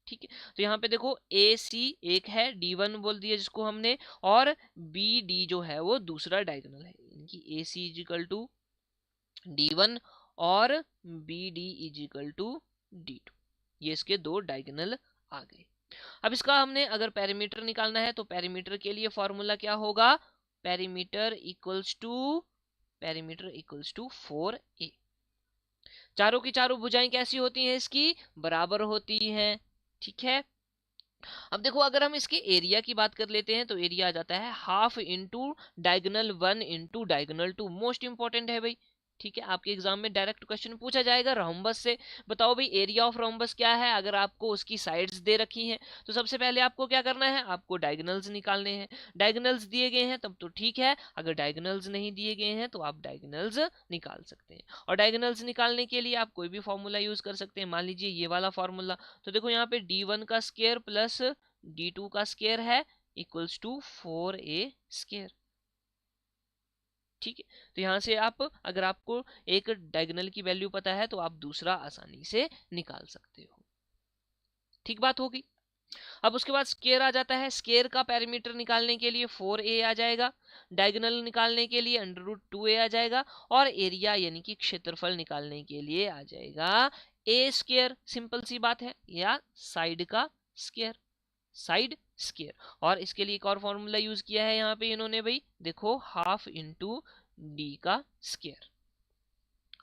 ठीक है, तो यहाँ पे देखो ए सी एक है, डी वन बोल दिया जिसको हमने, और बी डी जो है वो दूसरा डायगोनल है, यानी कि A C equal to D one और B D equal to D two. ये इसके दो डायगोनल आ गए। अब इसका हमने अगर पेरीमीटर निकालना है तो पेरीमीटर के लिए फॉर्मूला क्या होगा, perimeter equals to, perimeter equals to 4a। चारों की चारों भुजाएं कैसी होती हैं, इसकी बराबर होती हैं। ठीक है, अब देखो अगर हम इसके एरिया की बात कर लेते हैं तो एरिया आ जाता है half into diagonal 1 into diagonal 2। Most important है भाई। ठीक है, आपके एग्जाम में डायरेक्ट क्वेश्चन पूछा जाएगा रोम्बस से। बताओ भाई एरिया ऑफ रोम्बस क्या है, अगर आपको उसकी साइड्स दे रखी हैं तो सबसे पहले आपको क्या करना है, आपको डायगोनल्स निकालने हैं। डायगोनल्स दिए गए हैं तब तो ठीक है, अगर डायगोनल्स नहीं दिए गए हैं तो आप डायगोनल्स निकाल सकते हैं। और डायगोनल्स निकालने के लिए आप कोई भी फॉर्मूला यूज कर सकते हैं, मान लीजिए ये वाला फॉर्मूला। तो देखो यहाँ पे d1 का स्क्वायर प्लस d2 का स्क्वायर है इक्वल्स टू 4a स्क्वायर। ठीक है, तो यहां से आप, अगर आपको एक डायगोनल की वैल्यू पता है तो आप दूसरा आसानी से निकाल सकते हो। ठीक बात होगी। अब उसके बाद स्क्वायर आ जाता है, स्क्वायर का पेरीमीटर निकालने के लिए 4a आ जाएगा, डायगोनल निकालने के लिए √2a आ जाएगा, और एरिया यानी कि क्षेत्रफल निकालने के लिए आ जाएगा a स्क्वायर। सिंपल सी बात है, या साइड का स्क्वायर, साइड स्क्वायर। और इसके लिए एक और फॉर्मूला यूज किया है यहाँ पे इन्होंने भाई, देखो हाफ इंटू डी का स्क्वायर,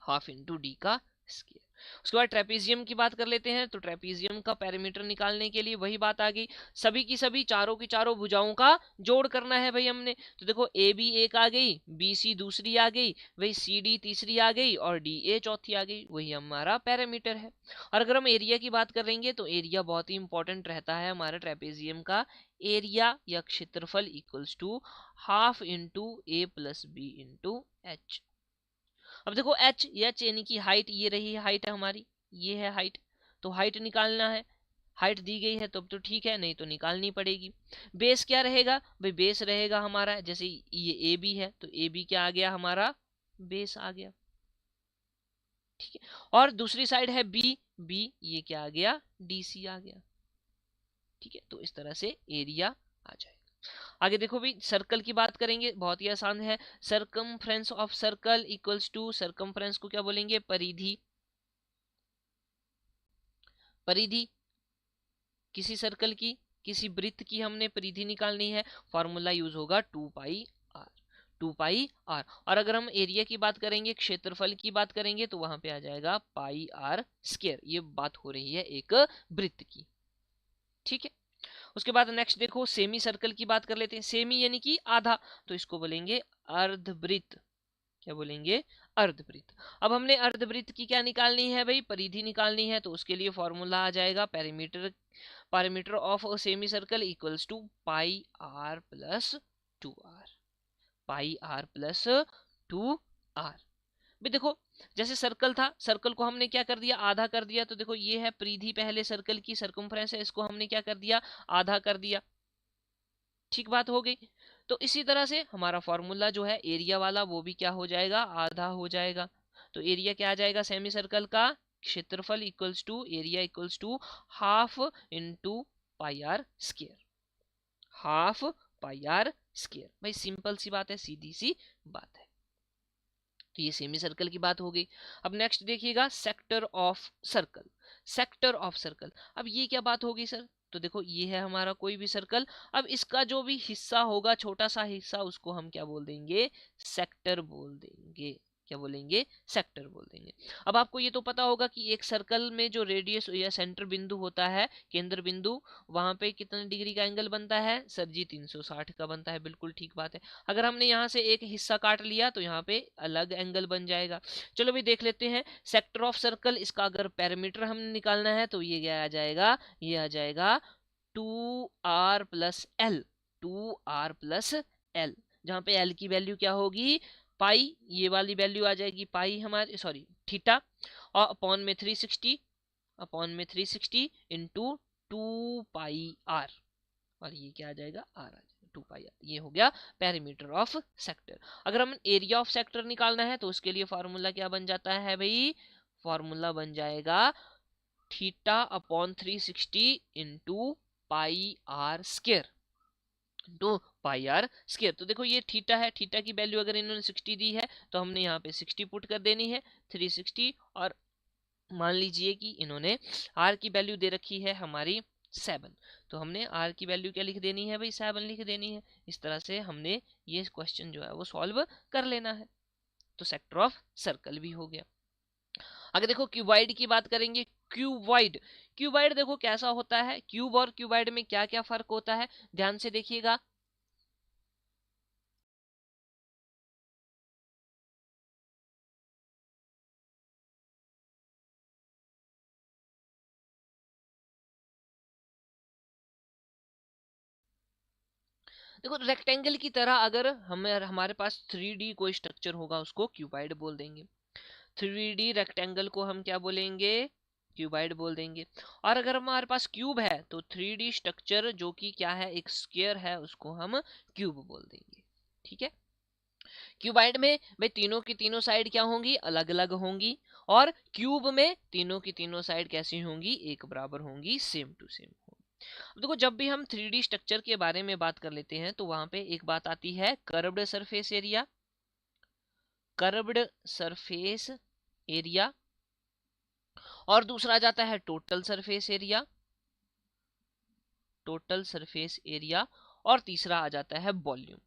हाफ इंटू डी का स्क्वायर। उसके बाद ट्रेपीजियम की बात कर लेते हैं, तो ट्रेपीजियम का पैरामीटर निकालने के लिए वही बात आ गई, सभी की सभी चारों की चारों भुजाओं का जोड़ करना है भाई हमने। तो देखो ए बी एक आ गई, बी सी दूसरी आ गई, वही सी डी तीसरी आ गई, और डी ए चौथी आ गई, वही हमारा पैरामीटर है। और अगर हम एरिया की बात करेंगे तो एरिया बहुत ही इंपॉर्टेंट रहता है हमारे ट्रेपीजियम का। एरिया या क्षेत्रफल equals to half into A plus B into H. अब देखो एच यानी कि हाइट, ये रही हाइट है हमारी, ये है हाइट, तो हाइट निकालना है, हाइट दी गई है तो अब तो ठीक है, नहीं तो निकालनी पड़ेगी। बेस क्या रहेगा भाई, बेस रहेगा हमारा, जैसे ये ए बी है तो ए बी क्या आ गया हमारा, बेस आ गया, ठीक है। और दूसरी साइड है बी, बी ये क्या आ गया, डी सी आ गया, ठीक है। तो इस तरह से एरिया आ जाएगा। आगे देखो भी, सर्कल की बात करेंगे, बहुत ही आसान है। Circumference of circle equals to, circumference को क्या बोलेंगे, परिधि, परिधि किसी सर्कल की, किसी वृत्त की हमने परिधि निकालनी है, फॉर्मूला यूज होगा 2 पाई आर, 2 पाई आर। और अगर हम एरिया की बात करेंगे, क्षेत्रफल की बात करेंगे, तो वहां पे आ जाएगा पाई आर स्क्वायर। ये बात हो रही है एक वृत्त की, ठीक है। उसके बाद नेक्स्ट देखो, सेमी सर्कल की बात कर लेते हैं। सेमी यानी कि आधा, तो इसको बोलेंगे अर्धवृत्त, क्या बोलेंगे, अर्धवृत्त। अब हमने अर्धवृत्त की क्या निकालनी है भाई, परिधि निकालनी है, तो उसके लिए फॉर्मूला आ जाएगा parameter, parameter of a semi circle equals to pi R plus 2r, pi R plus 2r। भी देखो, जैसे सर्कल था, सर्कल को हमने क्या कर दिया, आधा कर दिया, तो देखो ये है परिधि पहले सर्कल की, सर्कमफ्रेंस है, इसको हमने क्या कर दिया, आधा कर दिया, ठीक बात हो गई। तो इसी तरह से हमारा फॉर्मूला जो है एरिया वाला, वो भी क्या हो जाएगा, आधा हो जाएगा। तो एरिया क्या आ जाएगा सेमी सर्कल का, क्षेत्रफल equals to area equals to half into pi are square, half pi are square. भाई सिंपल सी बात है, सीधी सी बात है। तो ये सेमी सर्कल की बात हो गई। अब नेक्स्ट देखिएगा, sector of circle, sector of circle. अब ये क्या बात होगी सर, तो देखो ये है हमारा कोई भी सर्कल, अब इसका जो भी हिस्सा होगा, छोटा सा हिस्सा, उसको हम क्या बोल देंगे, सेक्टर बोल देंगे, क्या बोलेंगे, सेक्टर बोल देंगे। अब आपको ये तो पता होगा कि एक सर्कल में जो रेडियस या सेंटर बिंदु होता है, केंद्र बिंदु, वहां पे कितने डिग्री का एंगल बनता है सर जी, 360 का बनता है, बिल्कुल ठीक बात है। अगर हमने यहाँ से एक हिस्सा काट लिया तो यहाँ पे अलग एंगल बन जाएगा। चलो भी देख लेते हैं, सेक्टर ऑफ सर्कल, इसका अगर पैरामीटर हमने निकालना है तो ये क्या आ जाएगा, ये आ जाएगा 2r plus L, 2r plus L, जहाँ पे एल की वैल्यू क्या होगी, पाई, ये वाली वैल्यू आ जाएगी पाई हमारी, सॉरी थीटा, और अपॉन में 360, अपॉन में 360 इंटू 2 पाई आर, और ये क्या आ जाएगा, आर आ जाएगा, 2 पाई आर। ये हो गया पेरीमीटर ऑफ सेक्टर। अगर हम एरिया ऑफ सेक्टर निकालना है तो उसके लिए फॉर्मूला क्या बन जाता है भाई, फॉर्मूला बन जाएगा theta upon 360 into pi are square, two pi are square. तो देखो ये थीटा है, थीटा की वैल्यू अगर इन्होंने 60 दी है तो हमने यहाँ पे 60 पुट कर देनी है, 360, और मान लीजिए कि इन्होंने आर की वैल्यू दे रखी है हमारी 7, तो हमने आर की वैल्यू क्या लिख देनी है भाई, 7 लिख देनी है। इस तरह से हमने ये क्वेश्चन जो है वो सॉल्व कर लेना है। तो सेक्टर ऑफ सर्कल भी हो गया। आगे देखो क्यूबॉइड की बात करेंगे। क्यूबॉइड, क्यूबॉइड देखो कैसा होता है, क्यूब और क्यूबॉइड में क्या क्या फर्क होता है, ध्यान से देखिएगा। देखो रेक्टेंगल की तरह अगर हमारे पास 3D कोई स्ट्रक्चर होगा, उसको क्यूबॉइड बोल देंगे। 3D रेक्टेंगल को हम क्या बोलेंगे, क्यूबॉइड बोल देंगे। और अगर हमारे पास क्यूब है तो 3D स्ट्रक्चर जो कि क्या है, एक स्क्वायर है, उसको हम क्यूब बोल देंगे, ठीक है। क्यूबॉइड में भाई तीनों की तीनों साइड क्या होंगी, अलग अलग होंगी, और क्यूब में तीनों की तीनों साइड कैसी होंगी, एक बराबर होंगी, सेम टू सेम। देखो जब भी हम 3D स्ट्रक्चर के बारे में बात कर लेते हैं तो वहां पे एक बात आती है curved surface area, curved surface area, और दूसरा आ जाता है total surface area, total surface area, और तीसरा आ जाता है वॉल्यूम।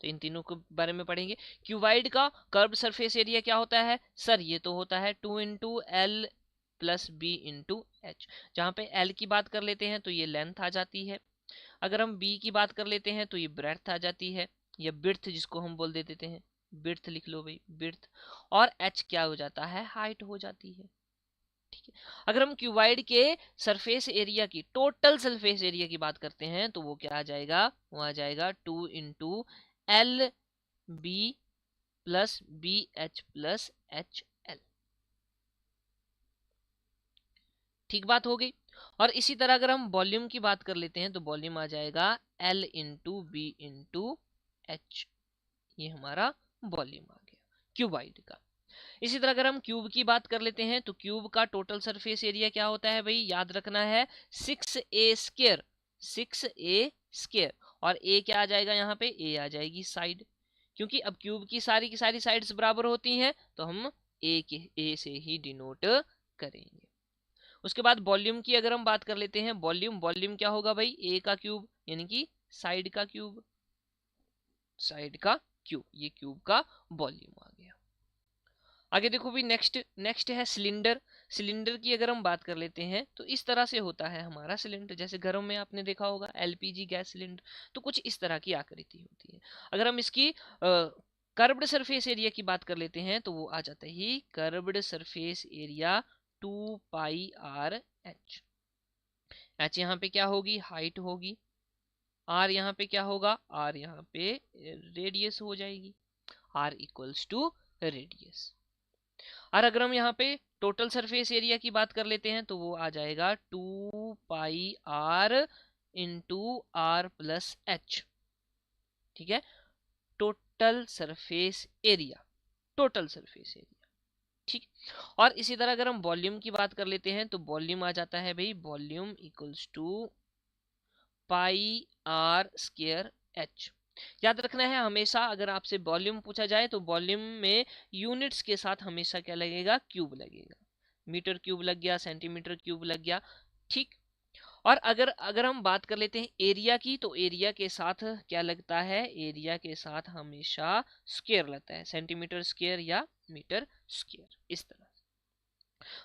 तो इन तीनों के बारे में पढ़ेंगे। क्यूबाइड का कर्व्ड सरफेस एरिया क्या होता है सर? ये तो होता है 2 into L plus B into H. जहां पे एल की बात कर लेते हैं तो ये लेंथ आ जाती है, अगर हम बी की बात कर लेते हैं तो ये ब्रेड्थ आ जाती है, या बिर्थ जिसको हम बोल देते हैं, बिर्थ लिख लो भाई, बिर्थ। और एच क्या हो जाता है? हाइट हो जाती है। ठीक है, अगर हम क्यूबाइड के सरफेस एरिया की, टोटल सरफेस एरिया की बात करते हैं तो वो क्या आ जाएगा? वो आ जाएगा 2 into L B plus B H plus H L. ठीक बात हो गई। और इसी तरह अगर हम वॉल्यूम की बात कर लेते हैं तो वॉल्यूम आ जाएगा L into B into H. ये हमारा वॉल्यूम आ गया क्यूबाइड का। इसी तरह अगर हम क्यूब की बात कर लेते हैं तो क्यूब का टोटल सरफेस एरिया क्या होता है भाई? याद रखना है 6a स्क्वायर, 6a स्क्वायर। और ए क्या आ जाएगा यहाँ पे? ए आ जाएगी साइड, क्योंकि अब क्यूब की सारी साइड्स बराबर होती हैं तो हम ए से ही डिनोट करेंगे। उसके बाद वॉल्यूम की अगर हम बात कर लेते हैं, वॉल्यूम, वॉल्यूम क्या होगा भाई? ए का क्यूब, यानी कि साइड का क्यूब, साइड का क्यूब, ये क्यूब का वॉल्यूम आ गया। आगे देखो भी, नेक्स्ट नेक्स्ट है सिलेंडर। सिलेंडर की अगर हम बात कर लेते हैं तो इस तरह से होता है हमारा सिलेंडर, जैसे घरों में आपने देखा होगा एलपीजी गैस सिलेंडर, तो कुछ इस तरह की आकृति होती है। अगर हम इसकी कर्व्ड सरफेस एरिया की बात कर लेते हैं तो वो आ जाता है curved surface area 2πr/h। H यहाँ पे क्या होगी? हाइट होगी। आर यहाँ पे क्या होगा? आर यहाँ पे रेडियस हो जाएगी, आर इक्वल्स टू रेडियस। और अगर हम यहाँ पे टोटल सरफेस एरिया की बात कर लेते हैं तो वो आ जाएगा 2πr into R plus H. ठीक है, total surface area, total surface area. ठीक, और इसी तरह अगर हम वॉल्यूम की बात कर लेते हैं तो वॉल्यूम आ जाता है भाई, volume equals to pi are square H. याद रखना है हमेशा अगर आपसे वॉल्यूम पूछा जाए तो वॉल्यूम में यूनिट्स के साथ हमेशा क्या लगेगा? क्यूब लगेगा। मीटर क्यूब लग गया, सेंटीमीटर क्यूब लग गया। ठीक, और अगर अगर हम बात कर लेते हैं एरिया की तो एरिया के साथ क्या लगता है? एरिया के साथ हमेशा स्क्वायर लगता है, सेंटीमीटर स्क्वायर या मीटर स्क्वायर, इस तरह।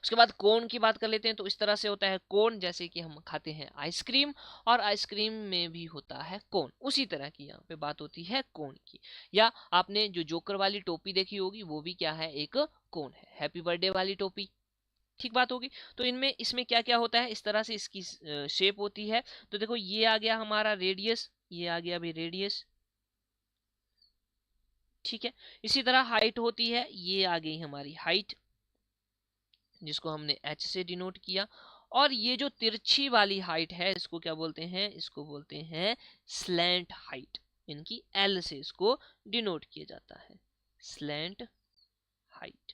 उसके बाद कोन की बात कर लेते हैं तो इस तरह से होता है कोन, जैसे कि हम खाते हैं आइसक्रीम, और आइसक्रीम में भी होता है कोन, उसी तरह की यहाँ पे बात होती है कोन की। या आपने जो जोकर वाली टोपी देखी होगी वो भी क्या है? एक कोन है, हैप्पी बर्थडे वाली टोपी। ठीक बात होगी। तो इनमें इसमें क्या क्या होता है? इस तरह से इसकी शेप होती है। तो देखो ये आ गया हमारा रेडियस, ये आ गया भी रेडियस। ठीक है, इसी तरह हाइट होती है, ये आ गई हमारी हाइट जिसको हमने h से डिनोट किया। और ये जो तिरछी वाली हाइट है इसको क्या बोलते हैं? इसको बोलते हैं स्लैंट हाइट, इनकी l से इसको डिनोट किया जाता है, स्लैंट हाइट।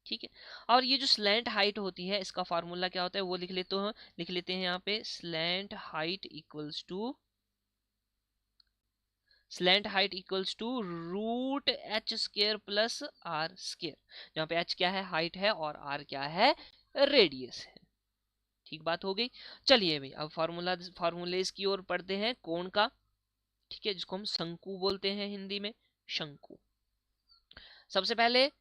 ठीक है, और ये जो स्लैंट हाइट होती है इसका फार्मूला क्या होता है वो लिख लेते हैं यहाँ पे। Slant height equals to, slant height equals to root H square plus R square, जहाँ पे एच क्या है? हाइट है, और आर क्या है? रेडियस है। ठीक बात हो गई। चलिए भाई अब फार्मूले की ओर पढ़ते हैं कोण का। ठीक है, जिसको हम शंकु बोलते हैं हिंदी में, शंकु। सबसे पहले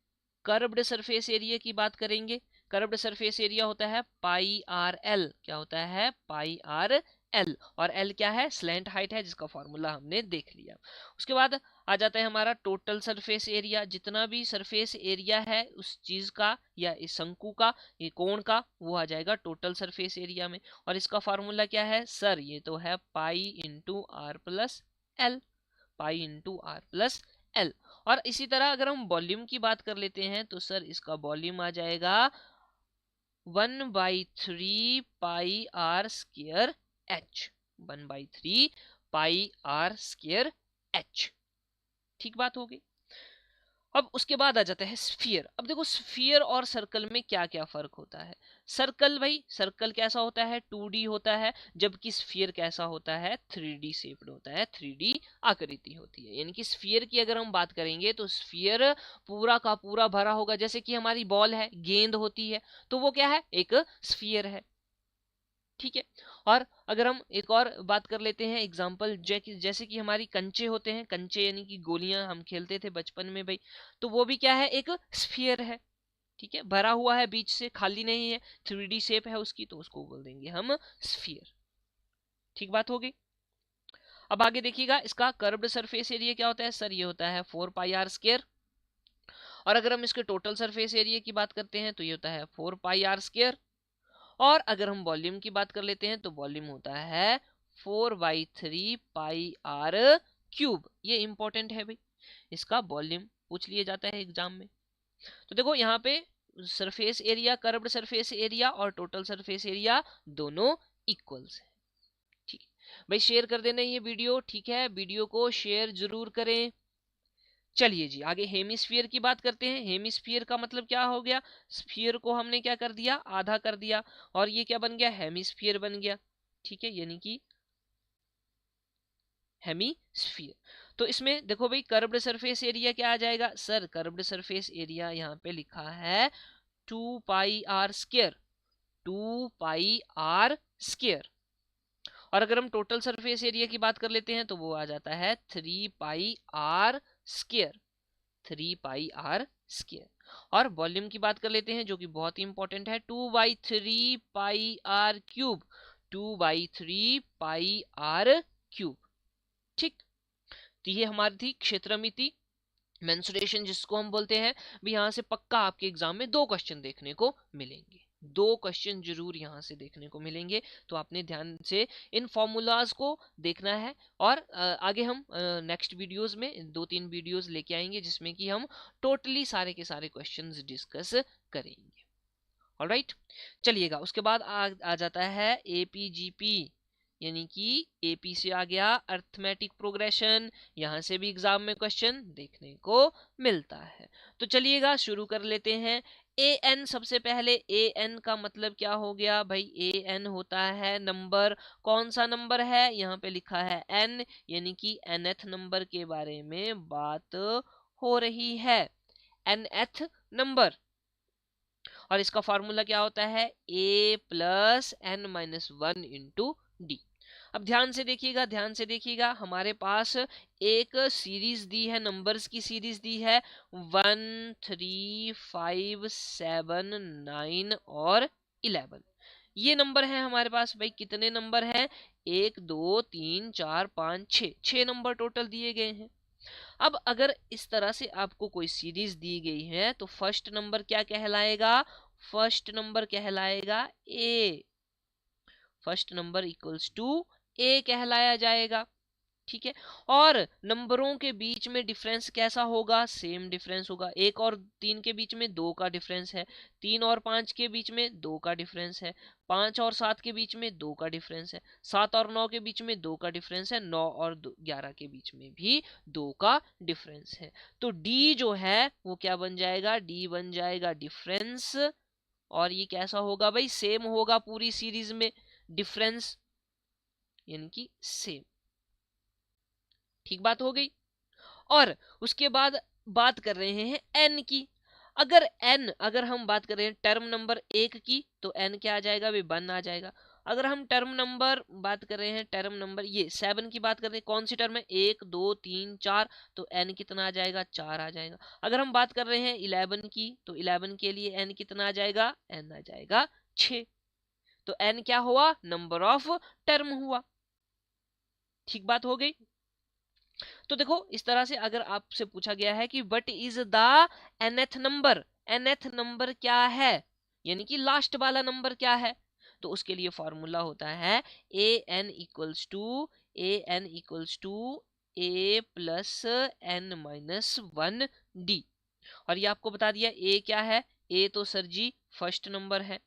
कर्व्ड सरफेस एरिया की बात करेंगे। कर्व्ड सरफेस एरिया होता है पाई आर एल। क्या होता है? पाई आर एल। और एल क्या है? स्लैंट हाइट है, जिसका फॉर्मूला हमने देख लिया। उसके बाद आ जाता है हमारा टोटल सरफेस एरिया। जितना भी सरफेस एरिया है उस चीज का या इस शंकु का, ये कोण का, वो आ जाएगा टोटल सरफेस एरिया में। और इसका फॉर्मूला क्या है सर? ये तो है pi into R plus L, pi into R plus L. और इसी तरह अगर हम वॉल्यूम की बात कर लेते हैं तो सर इसका वॉल्यूम आ जाएगा 1/3 pi are square h, 1/3 pi are square h. ठीक बात हो गई। अब उसके बाद आ जाता है स्फीयर। अब देखो स्फीयर और सर्कल में क्या क्या फर्क होता है। सर्कल भाई, सर्कल कैसा होता है 2D होता है, जबकि स्फीयर कैसा होता है 3D शेप्ड होता है, 3D आकृति होती है। यानी कि स्फीयर की अगर हम बात करेंगे तो स्फीयर पूरा का पूरा भरा होगा, जैसे कि हमारी बॉल है, गेंद होती है, तो वो क्या है, एक स्फीयर है। ठीक है। और अगर हम एक और बात कर लेते हैं एग्जाम्पल, जैसे कि हमारी कंचे होते हैं, कंचे यानी कि गोलियां हम खेलते थे बचपन में भाई, तो वो भी क्या है, एक स्फीयर है। ठीक है, भरा हुआ है, बीच से खाली नहीं है, 3D शेप है उसकी, तो उसको बोल देंगे हम स्फीयर। ठीक बात होगी। अब आगे देखिएगा, इसका कर्व्ड सरफेस एरिया क्या होता है सर, ये होता है 4πr²। और अगर हम इसके टोटल सरफेस एरिया की बात करते हैं तो ये होता है 4πr²। और अगर हम वॉल्यूम की बात कर लेते हैं तो वॉल्यूम होता है 4/3πr³। ये इंपॉर्टेंट है भाई, इसका वॉल्यूम पूछ लिया जाता है एग्जाम में। तो देखो यहाँ पे surface area, curved surface area और टोटल सरफेस एरिया दोनों इक्वल्स है। ठीक है भाई, शेयर कर देना ये वीडियो। ठीक है, वीडियो को शेयर जरूर करें। चलिए जी, आगे हेमिस्फीयर की बात करते हैं। हेमिस्फीयर का मतलब क्या हो गया, स्फीयर को हमने क्या कर दिया, आधा कर दिया, और ये क्या बन गया, हेमिस्फीयर बन गया। ठीक है, यानी कि हेमिस्फीयर। तो इसमें देखो भाई, कर्व्ड सरफेस एरिया क्या आ जाएगा सर, कर्व्ड सरफेस एरिया यहाँ पे लिखा है 2πr², 2πr²। और अगर हम टोटल सरफेस एरिया की बात कर लेते हैं तो वो आ जाता है 3πr², 3πr²। और वॉल्यूम की बात कर लेते हैं जो कि बहुत ही इंपॉर्टेंट है, 2/3πr³, 2/3πr³। ठीक, तो ये हमारी थी क्षेत्रमिति, मेंसुरेशन जिसको हम बोलते हैं। भी यहाँ से पक्का आपके एग्जाम में 2 क्वेश्चन देखने को मिलेंगे, 2 क्वेश्चन जरूर यहाँ से देखने को मिलेंगे। तो आपने ध्यान से इन फॉर्मूलाज को देखना है। और आगे हम नेक्स्ट वीडियोस में 2-3 वीडियोस लेके आएंगे जिसमें कि हम टोटली सारे के सारे क्वेश्चंस डिस्कस करेंगे। ऑलराइट, चलिएगा, उसके बाद आ जाता है एपीजीपी, यानी कि एपी से आ गया अर्थमेटिक प्रोग्रेशन। यहां से भी एग्जाम में क्वेश्चन देखने को मिलता है। तो चलिएगा शुरू कर लेते हैं। ए एन, सबसे पहले ए एन का मतलब क्या हो गया भाई, ए एन होता है नंबर। कौन सा नंबर है, यहाँ पे लिखा है एन, यानी कि nth नंबर के बारे में बात हो रही है, nth नंबर। और इसका फॉर्मूला क्या होता है, a+n-1 इंटू डी। अब ध्यान से देखिएगा, ध्यान से देखिएगा, हमारे पास एक सीरीज दी है, नंबर्स की सीरीज दी है 1, 3, 5, 7, 9 और 11। ये नंबर है हमारे पास भाई। कितने नंबर हैं, 1, 2, 3, 4, 5, 6, 6 नंबर टोटल दिए गए हैं। अब अगर इस तरह से आपको कोई सीरीज दी गई है तो फर्स्ट नंबर क्या कहलाएगा, फर्स्ट नंबर कहलाएगा ए, फर्स्ट नंबर इक्वल्स टू ए कहलाया जाएगा। ठीक है, और नंबरों के बीच में डिफरेंस कैसा होगा, सेम डिफरेंस होगा। 1 और 3 के बीच में 2 का डिफरेंस है, 3 और 5 के बीच में 2 का डिफरेंस है, 5 और 7 के बीच में 2 का डिफरेंस है, 7 और 9 के बीच में 2 का डिफरेंस है, 9 और 11 के बीच में भी 2 का डिफरेंस है। तो डी जो है वो क्या बन जाएगा, डी बन जाएगा डिफरेंस। और ये कैसा होगा भाई, सेम होगा पूरी सीरीज में, डिफरेंस यानी कि सेम। ठीक बात हो गई। और उसके बाद बात कर रहे हैं एन की। अगर हम बात कर रहे हैं टर्म नंबर 1 की तो एन क्या आ जाएगा, वे 1 आ जाएगा। अगर हम टर्म नंबर बात कर रहे हैं, टर्म नंबर ये 7 की बात कर रहे हैं, कौन सी टर्म है, 1, 2, 3, 4, तो एन कितना आ जाएगा, 4 आ जाएगा। अगर हम बात कर रहे हैं 11 की तो 11 के लिए एन कितना आ जाएगा, एन आ जाएगा 6। तो एन क्या हुआ, नंबर ऑफ टर्म हुआ। ठीक बात हो गई। तो देखो इस तरह से अगर आपसे पूछा गया है कि what is the nth number, nth number क्या है, यानी कि लास्ट वाला नंबर क्या है, तो उसके लिए फॉर्मूला होता है an=a +n-1 डी। और ये आपको बता दिया a क्या है, a तो सर जी फर्स्ट नंबर है,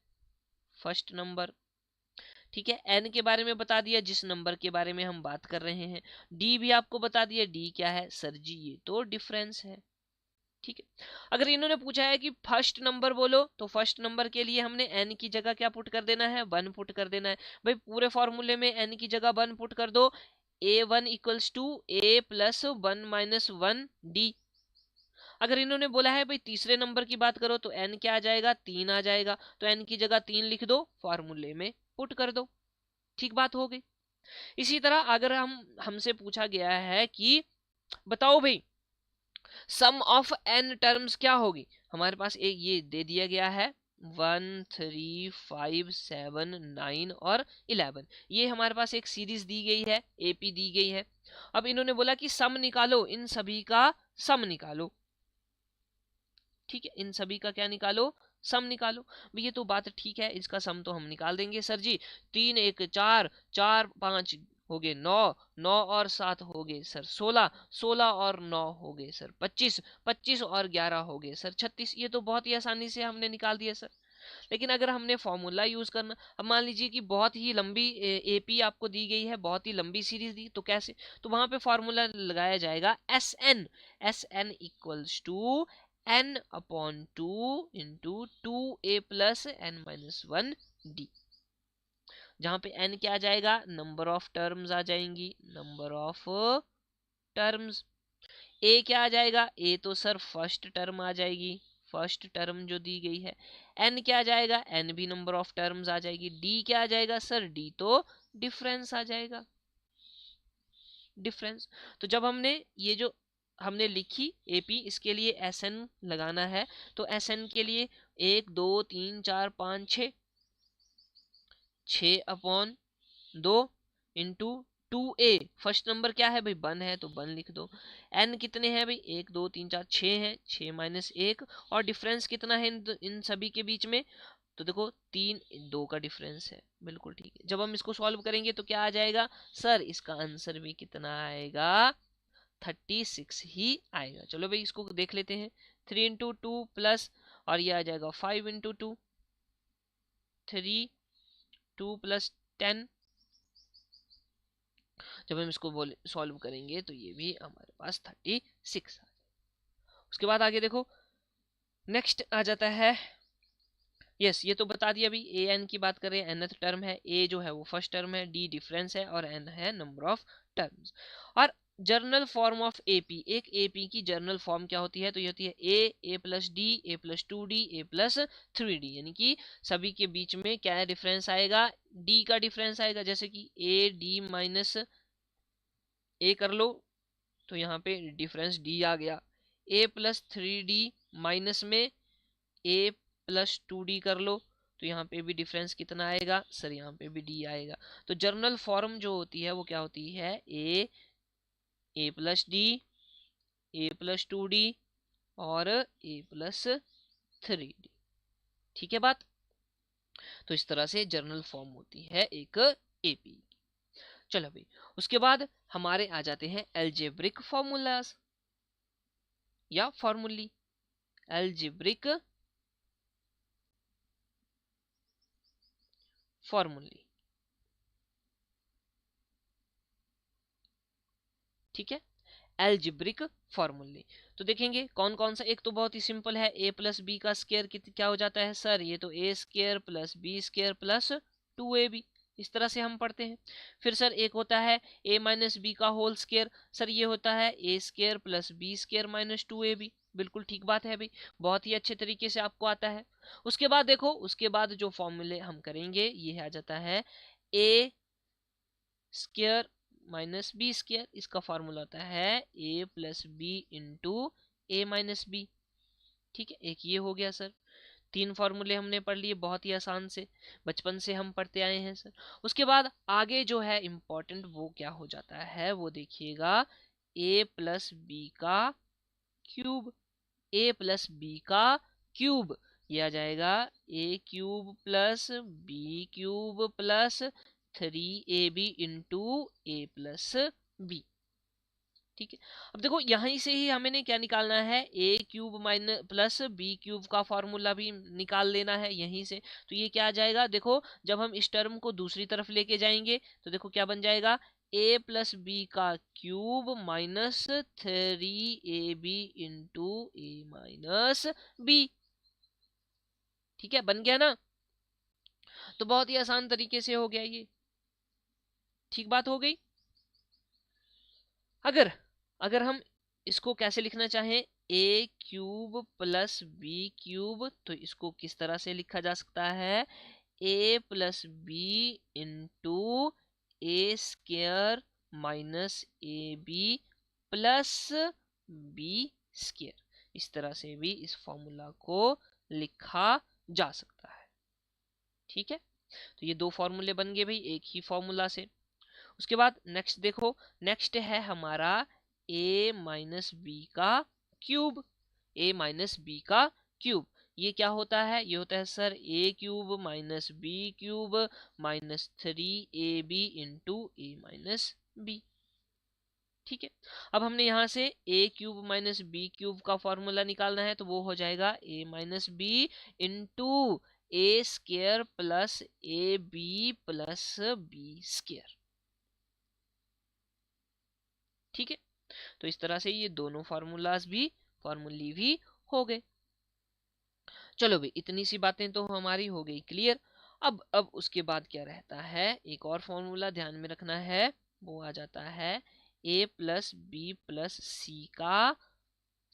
फर्स्ट नंबर। ठीक है, एन के बारे में बता दिया, जिस नंबर के बारे में हम बात कर रहे हैं। डी भी आपको बता दिया, डी क्या है सर जी, ये तो डिफरेंस है। ठीक है। अगर इन्होंने पूछा है कि फर्स्ट नंबर बोलो, तो फर्स्ट नंबर के लिए हमने n की जगह क्या पुट कर देना है, 1 पुट कर देना है। भाई पूरे फॉर्मूले में n की जगह 1 पुट कर दो, a1 equals to a plus 1 minus 1 d। अगर इन्होंने बोला है भाई तीसरे नंबर की बात करो, तो n क्या आ जाएगा, 3 आ जाएगा, तो n की जगह 3 लिख दो, फॉर्मूले में पुट कर दो। ठीक बात हो गई। इसी तरह अगर हमसे पूछा गया है कि बताओ भाई सम ऑफ n टर्म्स क्या होगी, हमारे पास एक ये दे दिया गया है 1 3 5 7 9 और 11, ये हमारे पास एक सीरीज दी गई है, एपी दी गई है। अब इन्होंने बोला कि सम निकालो, इन सभी का सम निकालो। ठीक है, इन सभी का क्या निकालो, सम निकालो। ये तो बात ठीक है, इसका सम तो हम निकाल देंगे सर जी। 3 1 4, 4 5 हो गए 9, 9 और 7 हो गए सर 16, 16 और 9 हो गए सर 25, 25 और 11 हो गए सर 36। ये तो बहुत ही आसानी से हमने निकाल दिया सर। लेकिन अगर हमने फॉर्मूला यूज करना, अब मान लीजिए कि बहुत ही लंबी एपी आपको दी गई है, बहुत ही लंबी सीरीज दी, तो कैसे, तो वहां पे फॉर्मूला लगाया जाएगा S N, S N equals to n upon 2 into 2a plus n minus 1 d, जहां पे n क्या आ जाएगा, नंबर ऑफ टर्म्स आ जाएंगी, नंबर ऑफ टर्म्स। a क्या आ जाएगा, a तो सर फर्स्ट टर्म आ जाएगी, फर्स्ट टर्म जो दी गई है। n क्या आ जाएगा, n भी नंबर ऑफ टर्म्स आ जाएगी। d क्या आ जाएगा सर, d तो डिफरेंस आ जाएगा, डिफरेंस। तो जब हमने ये जो हमने लिखी एपी, इसके लिए एस एन लगाना है, तो एस एन के लिए 1 2 3 4 5 6, 6 upon 2 into 2a, first number क्या है भाई 1 है, तो 1 लिख दो। n कितने हैं भाई 1 2 3 4 6 है, 6 माइनस 1, और डिफरेंस कितना है इन सभी के बीच में, तो देखो 3 2 का डिफरेंस है, बिल्कुल ठीक है। जब हम इसको सॉल्व करेंगे तो क्या आ जाएगा सर, इसका आंसर भी कितना आएगा, 36 ही आएगा। चलो भाई इसको देख लेते हैं, 3 इंटू 2 प्लस, और ये आ जाएगा 5 इंटू 2, 3 2 प्लस 10। जब हम इसको सॉल्व करेंगे तो ये भी हमारे पास 36 आ जाएगा। उसके बाद आगे देखो, नेक्स्ट आ जाता है, यस ये तो बता दिया अभी, ए एन की बात कर रहे हैं, nth टर्म है, ए जो है वो फर्स्ट टर्म है, डी डिफरेंस है, और एन है नंबर ऑफ टर्म्स। और जर्नल फॉर्म ऑफ एपी, एक एपी की जर्नल फॉर्म क्या होती है, तो ये होती है a plus D, A plus 2d, A plus 3d, यानी कि सभी के बीच में क्या डिफरेंस आएगा, डी का डिफरेंस आएगा। जैसे कि ए डी माइनस ए कर लो, तो यहाँ पे डिफरेंस डी आ गया। ए प्लस 3d माइनस में ए प्लस 2d कर लो, तो यहाँ पे भी डिफरेंस कितना आएगा सर, यहाँ पे भी डी आएगा। तो जर्नल फॉर्म जो होती है वो क्या होती है, a plus D, A plus 2d और ए प्लस 3d। ठीक है बात, तो इस तरह से जर्नल फॉर्म होती है एक एपी। चलो भाई, उसके बाद हमारे आ जाते हैं एल्जेब्रिक फॉर्मूलाज या फॉर्मूली, एल्जेब्रिक फॉर्मूली। ठीक है, एल्जेब्रिक फॉर्मूले, तो देखेंगे कौन कौन सा। एक तो बहुत ही सिंपल है, ए प्लस बी का स्क्वायर क्या हो जाता है सर, ये तो a square plus B square plus 2ab, इस तरह से हम पढ़ते हैं। फिर सर एक होता है ए माइनस बी का होल स्क्वायर, सर ये होता है a square plus B square minus 2ab, बिल्कुल ठीक बात है भाई, बहुत ही अच्छे तरीके से आपको आता है। उसके बाद देखो, उसके बाद जो फॉर्मूले हम करेंगे ये आ जाता है a square minus B square, इसका फॉर्मूला होता है a plus B into A minus B. ठीक है, एक ये हो गया सर, 3 फॉर्मूले हमने पढ़ लिए बहुत ही आसान से, बचपन से हम पढ़ते आए हैं सर। उसके बाद आगे जो है इम्पोर्टेंट वो क्या हो जाता है, वो देखिएगा, ए प्लस बी का क्यूब, ए प्लस बी का क्यूब, ये आ जाएगा a cube plus b cube plus 3ab into A plus b. ठीक है, अब देखो यहीं से ही हमें क्या निकालना है, a cube minus plus b cube का फॉर्मूला भी निकाल लेना है यहीं से। तो ये क्या आ जाएगा, देखो जब हम इस टर्म को दूसरी तरफ लेके जाएंगे तो देखो क्या बन जाएगा, ए प्लस बी का cube minus 3ab into A minus B. ठीक है, बन गया ना। तो बहुत ही आसान तरीके से हो गया ये, ठीक बात हो गई। अगर अगर हम इसको कैसे लिखना चाहें, a cube plus b cube, तो इसको किस तरह से लिखा जा सकता है, a plus B into A square minus a B plus B square. इस तरह से भी इस फॉर्मूला को लिखा जा सकता है। ठीक है, तो ये दो फॉर्मूले बन गए भाई एक ही फॉर्मूला से। उसके बाद नेक्स्ट देखो, नेक्स्ट है हमारा a माइनस बी का क्यूब। a माइनस बी का क्यूब, ये क्या होता है, ये होता है sir a cube minus B cube minus 3ab into A minus B. ठीक है, अब हमने यहां से a cube minus B cube का फॉर्मूला निकालना है, तो वो हो जाएगा a minus B into A square plus A B plus B square. ठीक है, तो इस तरह से ये दोनों फार्मूलाज भी फॉर्मूली भी हो गए। चलो भाई, इतनी सी बातें तो हमारी हो गई क्लियर। अब उसके बाद क्या रहता है, एक और फॉर्मूला ध्यान में रखना है, वो आ जाता है a प्लस बी प्लस सी का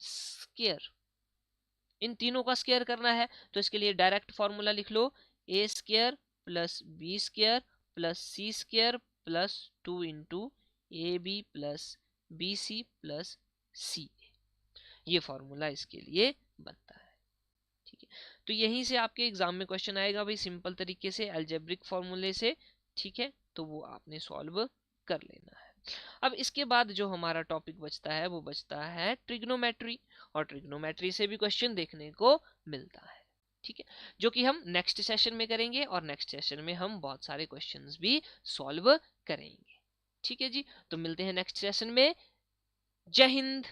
स्क्वायर। इन तीनों का स्क्वायर करना है, तो इसके लिए डायरेक्ट फॉर्मूला लिख लो, a square plus B square plus c square plus 2 into a B plus b c plus c. ये फॉर्मूला इसके लिए बनता है। ठीक है, तो यहीं से आपके एग्जाम में क्वेश्चन आएगा भाई, सिंपल तरीके से अलजेब्रिक फॉर्मूले से। ठीक है, तो वो आपने सॉल्व कर लेना है। अब इसके बाद जो हमारा टॉपिक बचता है वो बचता है ट्रिग्नोमेट्री, और ट्रिग्नोमेट्री से भी क्वेश्चन देखने को मिलता है। ठीक है, जो कि हम नेक्स्ट सेशन में करेंगे, और नेक्स्ट सेशन में हम बहुत सारे क्वेश्चंस भी सॉल्व करेंगे। ठीक है जी, तो मिलते हैं नेक्स्ट सेशन में। जय हिंद।